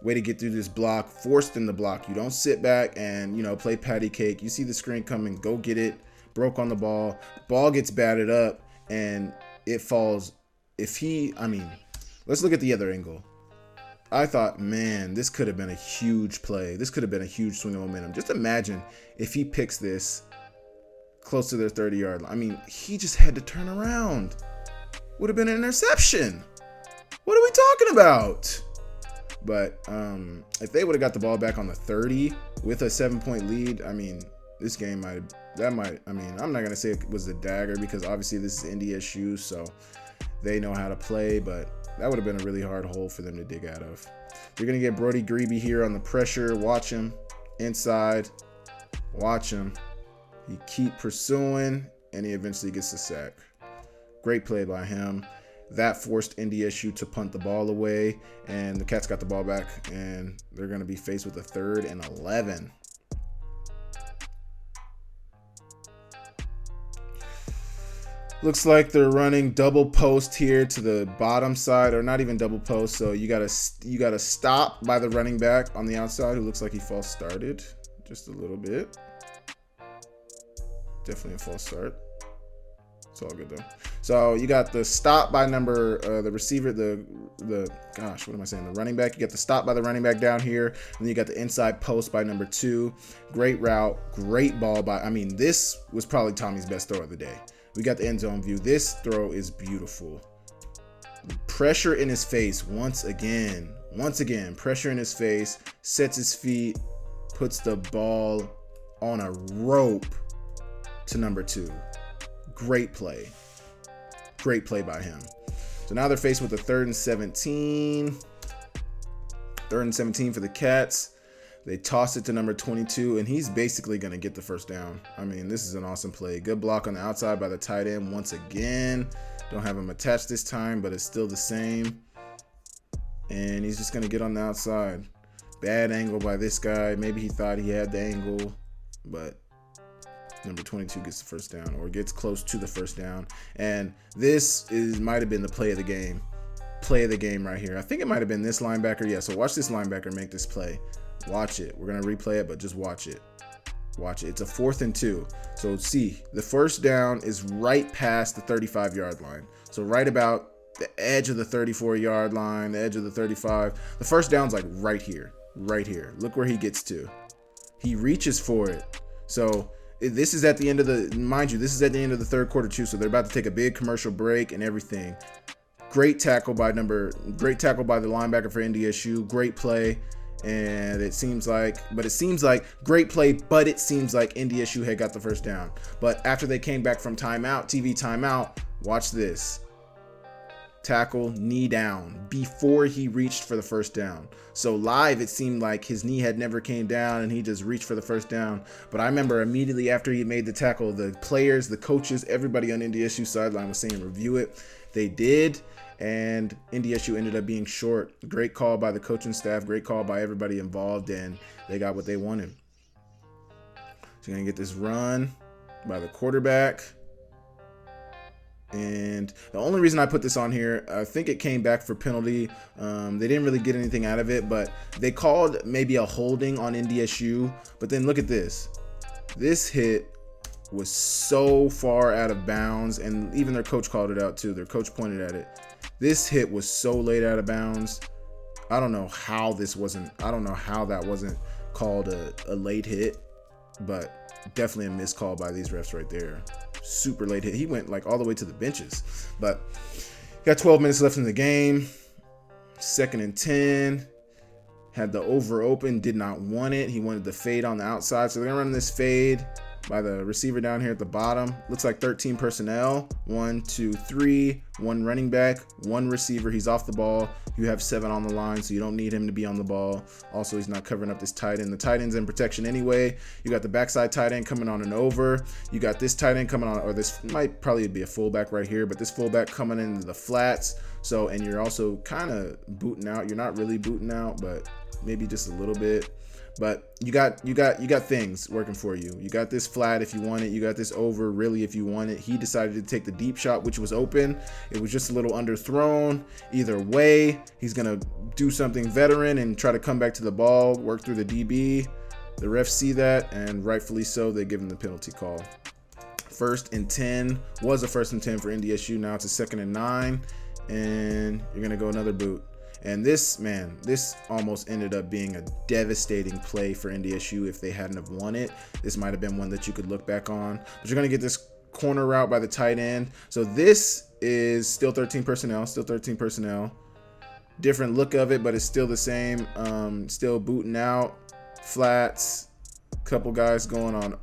Forced in the block. You don't sit back and, play patty cake. You see the screen coming, go get it. Broke on the ball. Ball gets batted up, and it falls. Let's look at the other angle. I thought, man, this could have been a huge play. This could have been a huge swing of momentum. Just imagine if he picks this close to their 30-yard line. He just had to turn around. Would have been an interception. What are we talking about? But if they would have got the ball back on the 30 with a 7-point lead, this game I'm not going to say it was the dagger, because obviously this is NDSU, so they know how to play, but that would have been a really hard hole for them to dig out of. You're going to get Brody Grebe here on the pressure. Watch him. Inside. Watch him. He keep pursuing, and he eventually gets the sack. Great play by him. That forced NDSU to punt the ball away, and the Cats got the ball back, and they're going to be faced with a 3rd and 11. Looks like they're running double post here to the bottom side, or not even double post. So you gotta stop by the running back on the outside, who looks like he false started just a little bit. Definitely a false start. It's all good though. So you got the stop by the receiver, the running back. You got the stop by the running back down here, and then you got the inside post by number 2. Great route, great ball by. This was probably Tommy's best throw of the day. We got the end zone view. This throw is beautiful. Pressure in his face once again. Pressure in his face. Sets his feet. Puts the ball on a rope to number 2. Great play. Great play by him. So now they're faced with a 3rd and 17. 3rd and 17 for the Cats. They toss it to number 22, and he's basically going to get the first down. This is an awesome play. Good block on the outside by the tight end once again. Don't have him attached this time, but it's still the same. And he's just going to get on the outside. Bad angle by this guy. Maybe he thought he had the angle, but number 22 gets the first down, or gets close to the first down. And this might have been the play of the game. Play of the game right here. I think it might have been this linebacker. Yeah, so watch this linebacker make this play. Watch it. We're going to replay it, but just watch it. It's a 4th and 2. So see, the first down is right past the 35-yard line. So right about the edge of the 34-yard line, the edge of the 35. The first down's like right here. Look where he gets to. He reaches for it. So this is at the end of the, mind you, this is at the end of the 3rd quarter too. So they're about to take a big commercial break and everything. Great tackle by the linebacker for NDSU. Great play. And it seems like great play, but it seems like NDSU had got the first down. But after they came back from TV timeout, watch this. Tackle, knee down, before he reached for the first down. So live, it seemed like his knee had never came down and he just reached for the first down. But I remember immediately after he made the tackle, the players, the coaches, everybody on NDSU sideline was saying review it. They did. And NDSU ended up being short. Great call by the coaching staff. Great call by everybody involved, and they got what they wanted. So you're going to get this run by the quarterback. And the only reason I put this on here, I think it came back for penalty. They didn't really get anything out of it, but they called maybe a holding on NDSU. But then look at this. This hit was so far out of bounds, and even their coach called it out too. Their coach pointed at it. This hit was so late out of bounds. I don't know how that wasn't called a late hit, but definitely a missed call by these refs right there. Super late hit. He went like all the way to the benches, but got 12 minutes left in the game. 2nd and 10. Had the over open, did not want it. He wanted the fade on the outside. So they're gonna run this fade. by the receiver down here at the bottom. Looks like 13 personnel. 1, 2, 3. 1 running back, 1 receiver. He's off the ball. You have 7 on the line, so you don't need him to be on the ball. Also, he's not covering up this tight end. The tight end's in protection anyway. You got the backside tight end coming on and over. You got this tight end coming on, or this might probably be a fullback right here, but this fullback coming into the flats. So, and you're also kind of booting out. You're not really booting out, but maybe just a little bit. But you got things working for you. You got this flat if you want it. You got this over really if you want it. He decided to take the deep shot, which was open. It was just a little underthrown. Either way, he's going to do something veteran and try to come back to the ball, work through the DB. The refs see that, and rightfully so, they give him the penalty call. 1st and 10 was a 1st and 10 for NDSU. Now it's a 2nd and 9, and you're going to go another boot. And this almost ended up being a devastating play for NDSU if they hadn't have won it. This might have been one that you could look back on. But you're going to get this corner route by the tight end. So this is still 13 personnel, Different look of it, but it's still the same. Still booting out, flats, couple guys going on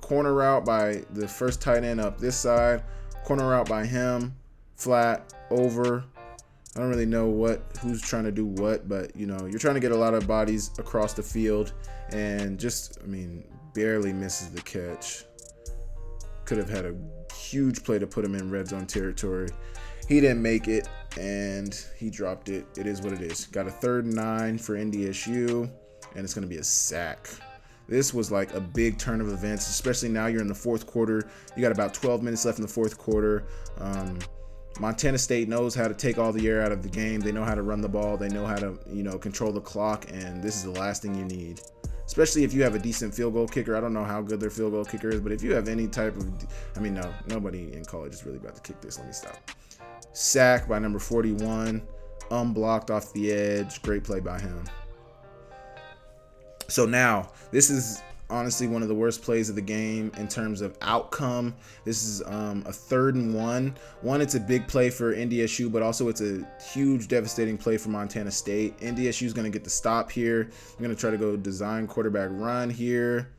corner route by the first tight end up this side, corner route by him, flat, over. I don't really know who's trying to do what, but you're trying to get a lot of bodies across the field, and barely misses the catch. Could have had a huge play to put him in red zone territory. He didn't make it, and he dropped it. It is what it is. Got a 3rd and 9 for NDSU, and it's going to be a sack. This was like a big turn of events, especially now you're in the 4th quarter. You got about 12 minutes left in the 4th quarter. Montana State knows how to take all the air out of the game. They know how to run the ball. They know how to, control the clock, and this is the last thing you need. Especially if you have a decent field goal kicker. I don't know how good their field goal kicker is, but if you have any type of, nobody in college is really about to kick this. Let me stop. Sack by number 41, unblocked off the edge. Great play by him. So now, this is honestly one of the worst plays of the game in terms of outcome. This is a 3rd and 1. It's a big play for NDSU, but also it's a huge, devastating play for Montana State. NDSU is going to get the stop here. I'm going to try to go design quarterback run here,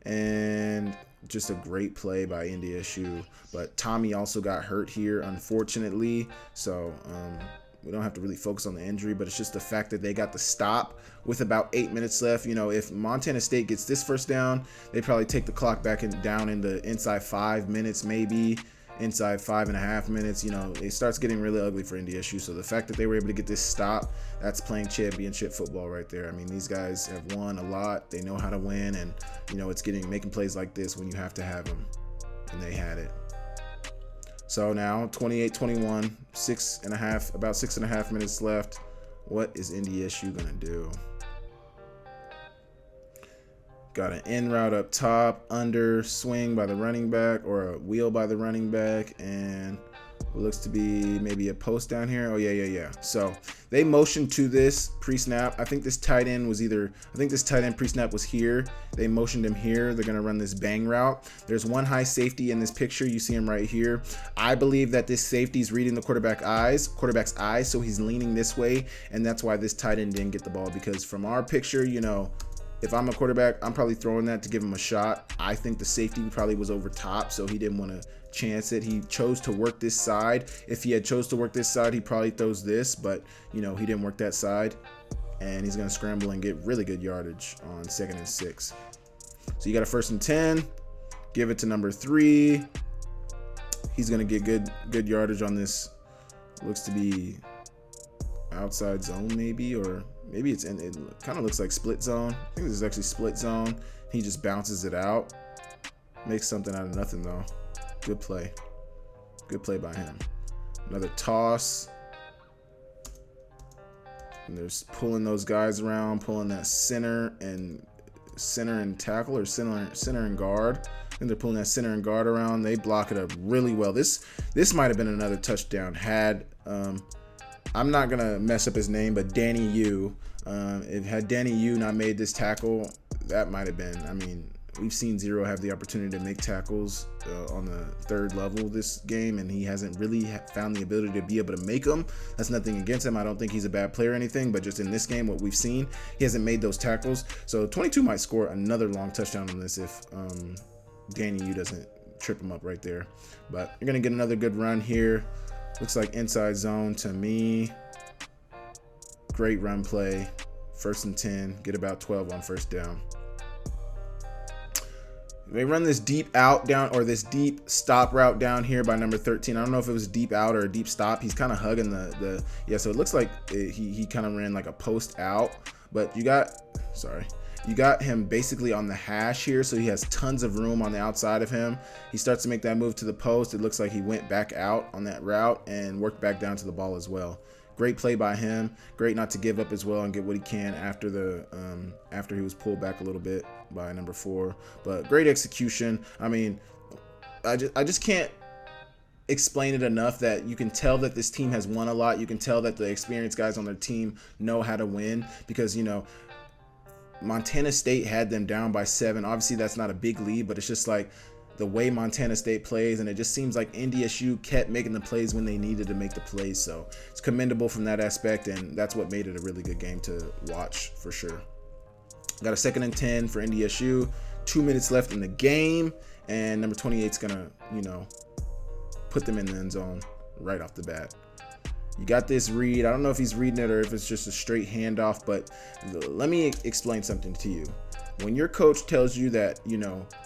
and just a great play by NDSU. But Tommy also got hurt here, unfortunately, so we don't have to really focus on the injury, but it's just the fact that they got the stop with about 8 minutes left. If Montana State gets this first down, they probably take the clock back down into inside 5 minutes, maybe inside 5.5 minutes. It starts getting really ugly for NDSU. So the fact that they were able to get this stop, that's playing championship football right there. These guys have won a lot. They know how to win, and it's making plays like this when you have to have them, and they had it. So now 28-21, about 6.5 minutes left. What is NDSU gonna do? Got an in route up top, under swing by the running back, or a wheel by the running back, and what looks to be maybe a post down here. Oh yeah. So they motioned to this pre-snap. I think this tight end pre-snap was here. They motioned him here. They're gonna run this bang route. There's one high safety in this picture. You see him right here. I believe that this safety is reading the quarterback's eyes, so he's leaning this way, and that's why this tight end didn't get the ball, because from our picture, if I'm a quarterback, I'm probably throwing that to give him a shot. I think the safety probably was over top, so he didn't want to chance it. He chose to work this side. If he had chose to work this side, he probably throws this, but he didn't work that side, and he's going to scramble and get really good yardage on 2nd and 6. So you got a 1st and 10. Give it to number 3. He's going to get good yardage on this. Looks to be outside zone maybe, or maybe it kind of looks like split zone. I think this is actually split zone. He just bounces it out. Makes something out of nothing though. Good play by him. Another toss. And they're pulling those guys around, pulling that center and tackle, or center and guard. I think they're pulling that center and guard around. They block it up really well. This might have been another touchdown had I'm not gonna mess up his name, but Danny Yu. Had Danny Yu not made this tackle, that might have been. We've seen Zero have the opportunity to make tackles on the 3rd level this game, and he hasn't really found the ability to be able to make them. That's nothing against him. I don't think he's a bad player or anything, but just in this game, what we've seen, he hasn't made those tackles. So 22 might score another long touchdown on this if Danny Yu doesn't trip him up right there. But you're going to get another good run here. Looks like inside zone to me. Great run play. 1st and 10. Get about 12 on first down. They run this deep out down, or this deep stop route down here by number 13. I don't know if it was deep out or a deep stop. He's kind of hugging yeah, so it looks like he kind of ran like a post out. But you got him basically on the hash here, so he has tons of room on the outside of him. He starts to make that move to the post. It looks like he went back out on that route and worked back down to the ball as well. Great play by him. Great not to give up as well and get what he can after he was pulled back a little bit by number 4. But great execution. I mean, I just can't explain it enough that you can tell that this team has won a lot. You can tell that the experienced guys on their team know how to win because, Montana State had them down by 7. Obviously, that's not a big lead, but it's just like the way Montana State plays, and it just seems like NDSU kept making the plays when they needed to make the plays. So it's commendable from that aspect, and that's what made it a really good game to watch for sure. Got a 2nd and 10 for NDSU. 2 minutes left in the game, and number 28's gonna, put them in the end zone right off the bat. You got this read. I don't know if he's reading it or if it's just a straight handoff, but let me explain something to you. When your coach tells you that,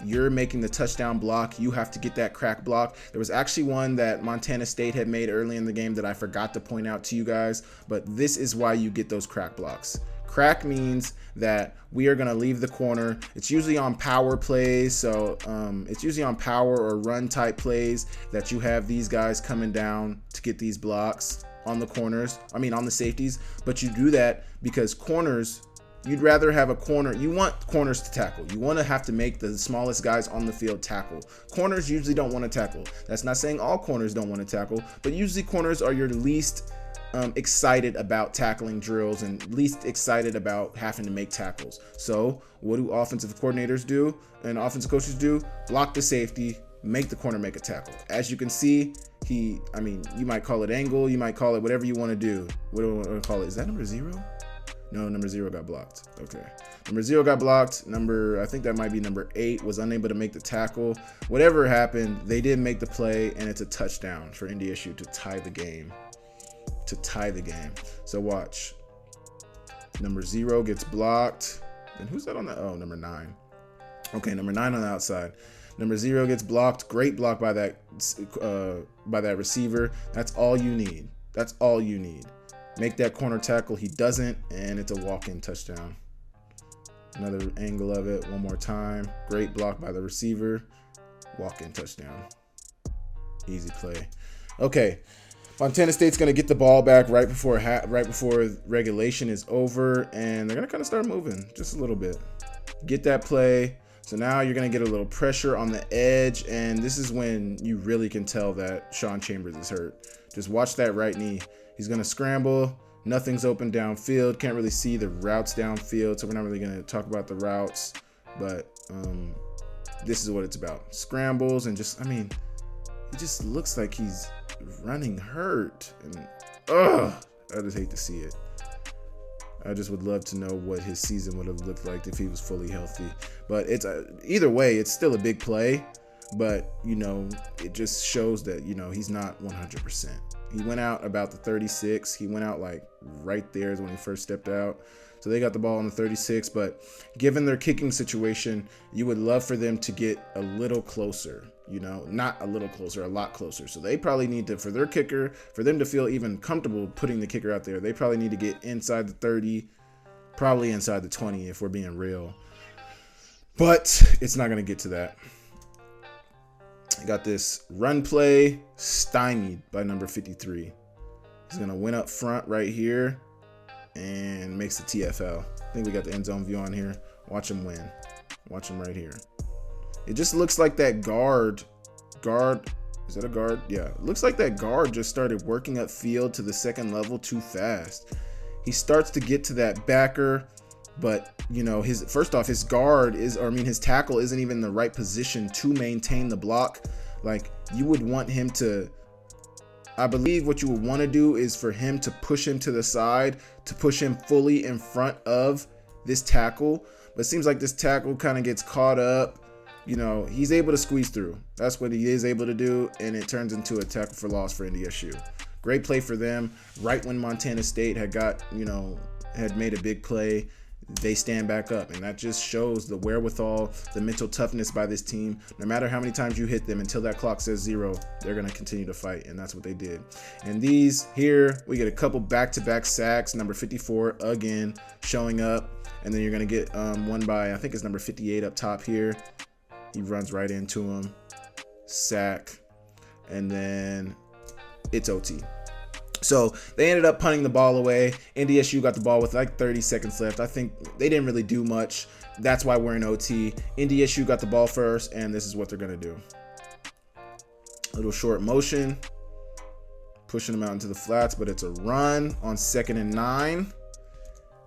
you're making the touchdown block, you have to get that crack block. There was actually one that Montana State had made early in the game that I forgot to point out to you guys, but this is why you get those crack blocks. Crack means that we are going to leave the corner. It's usually on power plays, so it's usually on power or run type plays that you have these guys coming down to get these blocks on the corners. On the safeties, but you do that because corners, you'd rather have a corner. You want corners to tackle. You want to have to make the smallest guys on the field tackle. Corners usually don't want to tackle. That's not saying all corners don't want to tackle, but usually corners are your least excited about tackling drills and least excited about having to make tackles. So what do offensive coordinators do and offensive coaches do? Block the safety, make the corner make a tackle. As you can see, you might call it angle, you might call it whatever you want to do. What do I want to call it? Is that number 0? No, number 0 got blocked. Okay. Number 0 got blocked. I think that might be number 8, was unable to make the tackle. Whatever happened, they did make the play, and it's a touchdown for NDSU to tie the game. So watch. Number 0 gets blocked. And who's that on the? Oh, number 9. Okay, number 9 on the outside. Number 0 gets blocked. Great block by that receiver. That's all you need. Make that corner tackle. He doesn't, and it's a walk-in touchdown. Another angle of it. One more time. Great block by the receiver. Walk-in touchdown. Easy play. Okay. Montana State's going to get the ball back right before regulation is over, and they're going to kind of start moving just a little bit. Get that play. So now you're going to get a little pressure on the edge, and this is when you really can tell that Sean Chambers is hurt. Just watch that right knee. He's going to scramble. Nothing's open downfield. Can't really see the routes downfield, so we're not really going to talk about the routes, but this is what it's about. Scrambles and it just looks like he's running hurt, and I just hate to see it. I just would love to know what his season would have looked like if he was fully healthy. But it's either way, it's still a big play. But it just shows that he's not 100%. He went out about the 36. He went out like right there is when he first stepped out. So they got the ball on the 36. But given their kicking situation, you would love for them to get a little closer. Not a little closer, a lot closer. So they probably need to, for their kicker, for them to feel even comfortable putting the kicker out there, they probably need to get inside the 30, probably inside the 20 if we're being real. But it's not going to get to that. Got this run play stymied by number 53. He's going to win up front right here and makes the TFL. I think we got the end zone view on here. Watch him win. Watch him right here. It just looks like that guard, is that a guard? Yeah, it looks like that guard just started working upfield to the second level too fast. He starts to get to that backer, but his guard his tackle isn't even in the right position to maintain the block. Like, you would want him to, I believe what you would want to do is for him to push him to the side, to push him fully in front of this tackle. But it seems like this tackle kind of gets caught up you know, he's able to squeeze through. That's what he is able to do, and it turns into a tackle for loss for NDSU. Great play for them. Right when Montana State had made a big play, they stand back up, and that just shows the wherewithal, the mental toughness by this team. No matter how many times you hit them, until that clock says 0, they're going to continue to fight, and that's what they did. And these here, we get a couple back-to-back sacks. Number 54 again showing up, and then you're going to get one by, I think it's number 58 up top here. He runs right into him, sack, and then it's OT. So they ended up punting the ball away. NDSU got the ball with like 30 seconds left. I think they didn't really do much. That's why we're in OT. NDSU got the ball first, and this is what they're going to do. A little short motion, pushing them out into the flats, but it's a run on 2nd and 9.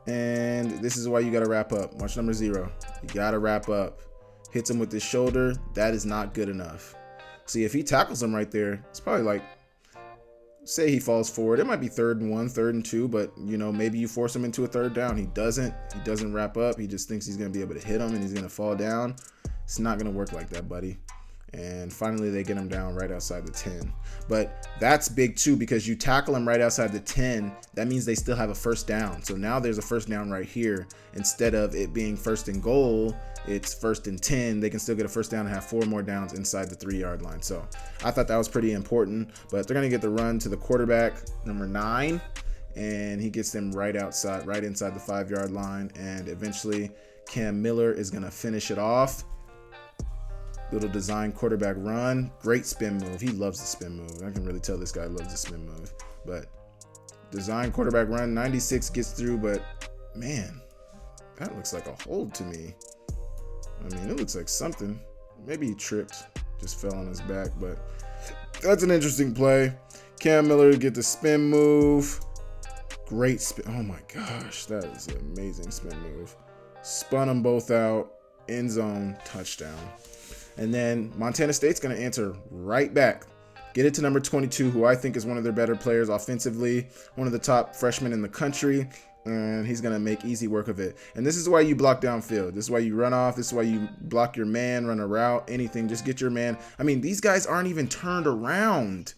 And this is why you got to wrap up. Watch number 0. You got to wrap up. Hits him with his shoulder. That is not good enough. See, if he tackles him right there, it's probably like, say he falls forward, it might be 3rd and 1, 3rd and 2, but you know, maybe you force him into a 3rd down. He doesn't wrap up. He just thinks he's going to be able to hit him and he's going to fall down. It's not going to work like that, buddy. And finally they get him down right outside the 10. But that's big too, because you tackle him right outside the 10, that means they still have a 1st down. So now there's a 1st down right here. Instead of it being 1st and goal, it's 1st and 10. They can still get a 1st down and have 4 more downs inside the 3-yard line. So I thought that was pretty important. But they're going to get the run to the quarterback, number 9, and he gets them right inside the 5-yard line. And eventually Cam Miller is going to finish it off. Little design quarterback run. Great spin move. He loves the spin move. I can really tell this guy loves the spin move. But design quarterback run. 96 gets through, but man, that looks like a hold to me. I mean, it looks like something. Maybe he tripped, just fell on his back, but that's an interesting play. Cam Miller get the spin move. Great spin. Oh my gosh, that is an amazing spin move. Spun them both out. End zone, touchdown. And then Montana State's going to answer right back. Get it to number 22, who I think is one of their better players offensively, one of the top freshmen in the country, and he's going to make easy work of it. And this is why you block downfield. This is why you run off. This is why you block your man, run a route, anything. Just get your man. I mean, these guys aren't even turned around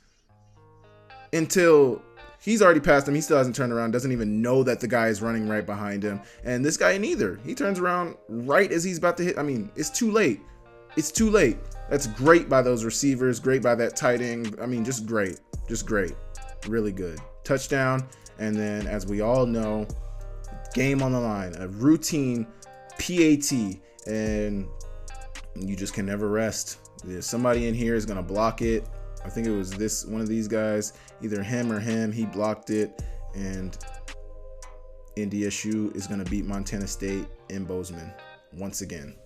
until he's already passed him. He still hasn't turned around, doesn't even know that the guy is running right behind him. And this guy neither. He turns around right as he's about to hit. I mean, it's too late. It's too late. That's great by those receivers. Great by that tight end. I mean, just great. Just great. Really good. Touchdown. And then, as we all know, game on the line. A routine PAT. And you just can never rest. There's somebody in here is going to block it. I think it was one of these guys. Either him or him. He blocked it. And NDSU is going to beat Montana State in Bozeman once again.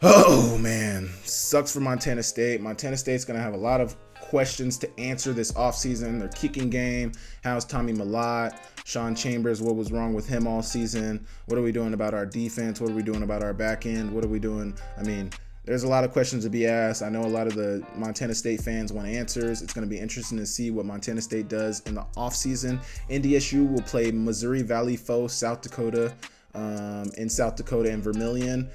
Oh man, sucks for Montana State. Montana State's going to have a lot of questions to answer this offseason. Their kicking game, how's Tommy Mellott, Sean Chambers, what was wrong with him all season? What are we doing about our defense? What are we doing about our back end? What are we doing? I mean, there's a lot of questions to be asked. I know a lot of the Montana State fans want answers. It's going to be interesting to see what Montana State does in the offseason. NDSU will play Missouri Valley foe South Dakota in South Dakota and Vermilion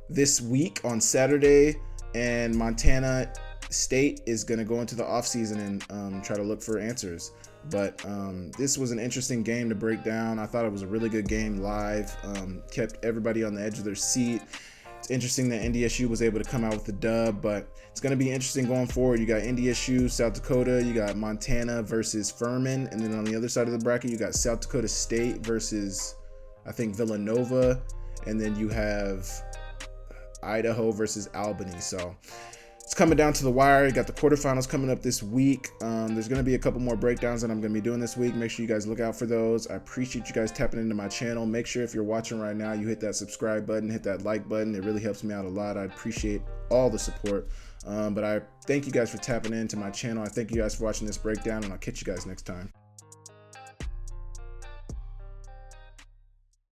this week on Saturday, and Montana State is going to go into the offseason and try to look for answers. But this was an interesting game to break down. I thought it was a really good game live. Kept everybody on the edge of their seat. It's interesting that NDSU was able to come out with the dub, but it's going to be interesting going forward. You got NDSU, South Dakota, you got Montana versus Furman, and then on the other side of the bracket, you got South Dakota State versus, I think, Villanova, and then you have Idaho versus Albany. So it's coming down to the wire. You got the quarterfinals coming up this week. There's going to be a couple more breakdowns that I'm going to be doing this week. Make sure you guys look out for those. I appreciate you guys tapping into my channel. Make sure if you're watching right now, you hit that subscribe button, hit that like button. It really helps me out a lot. I appreciate all the support. But I thank you guys for tapping into my channel. I thank you guys for watching this breakdown, and I'll catch you guys next time.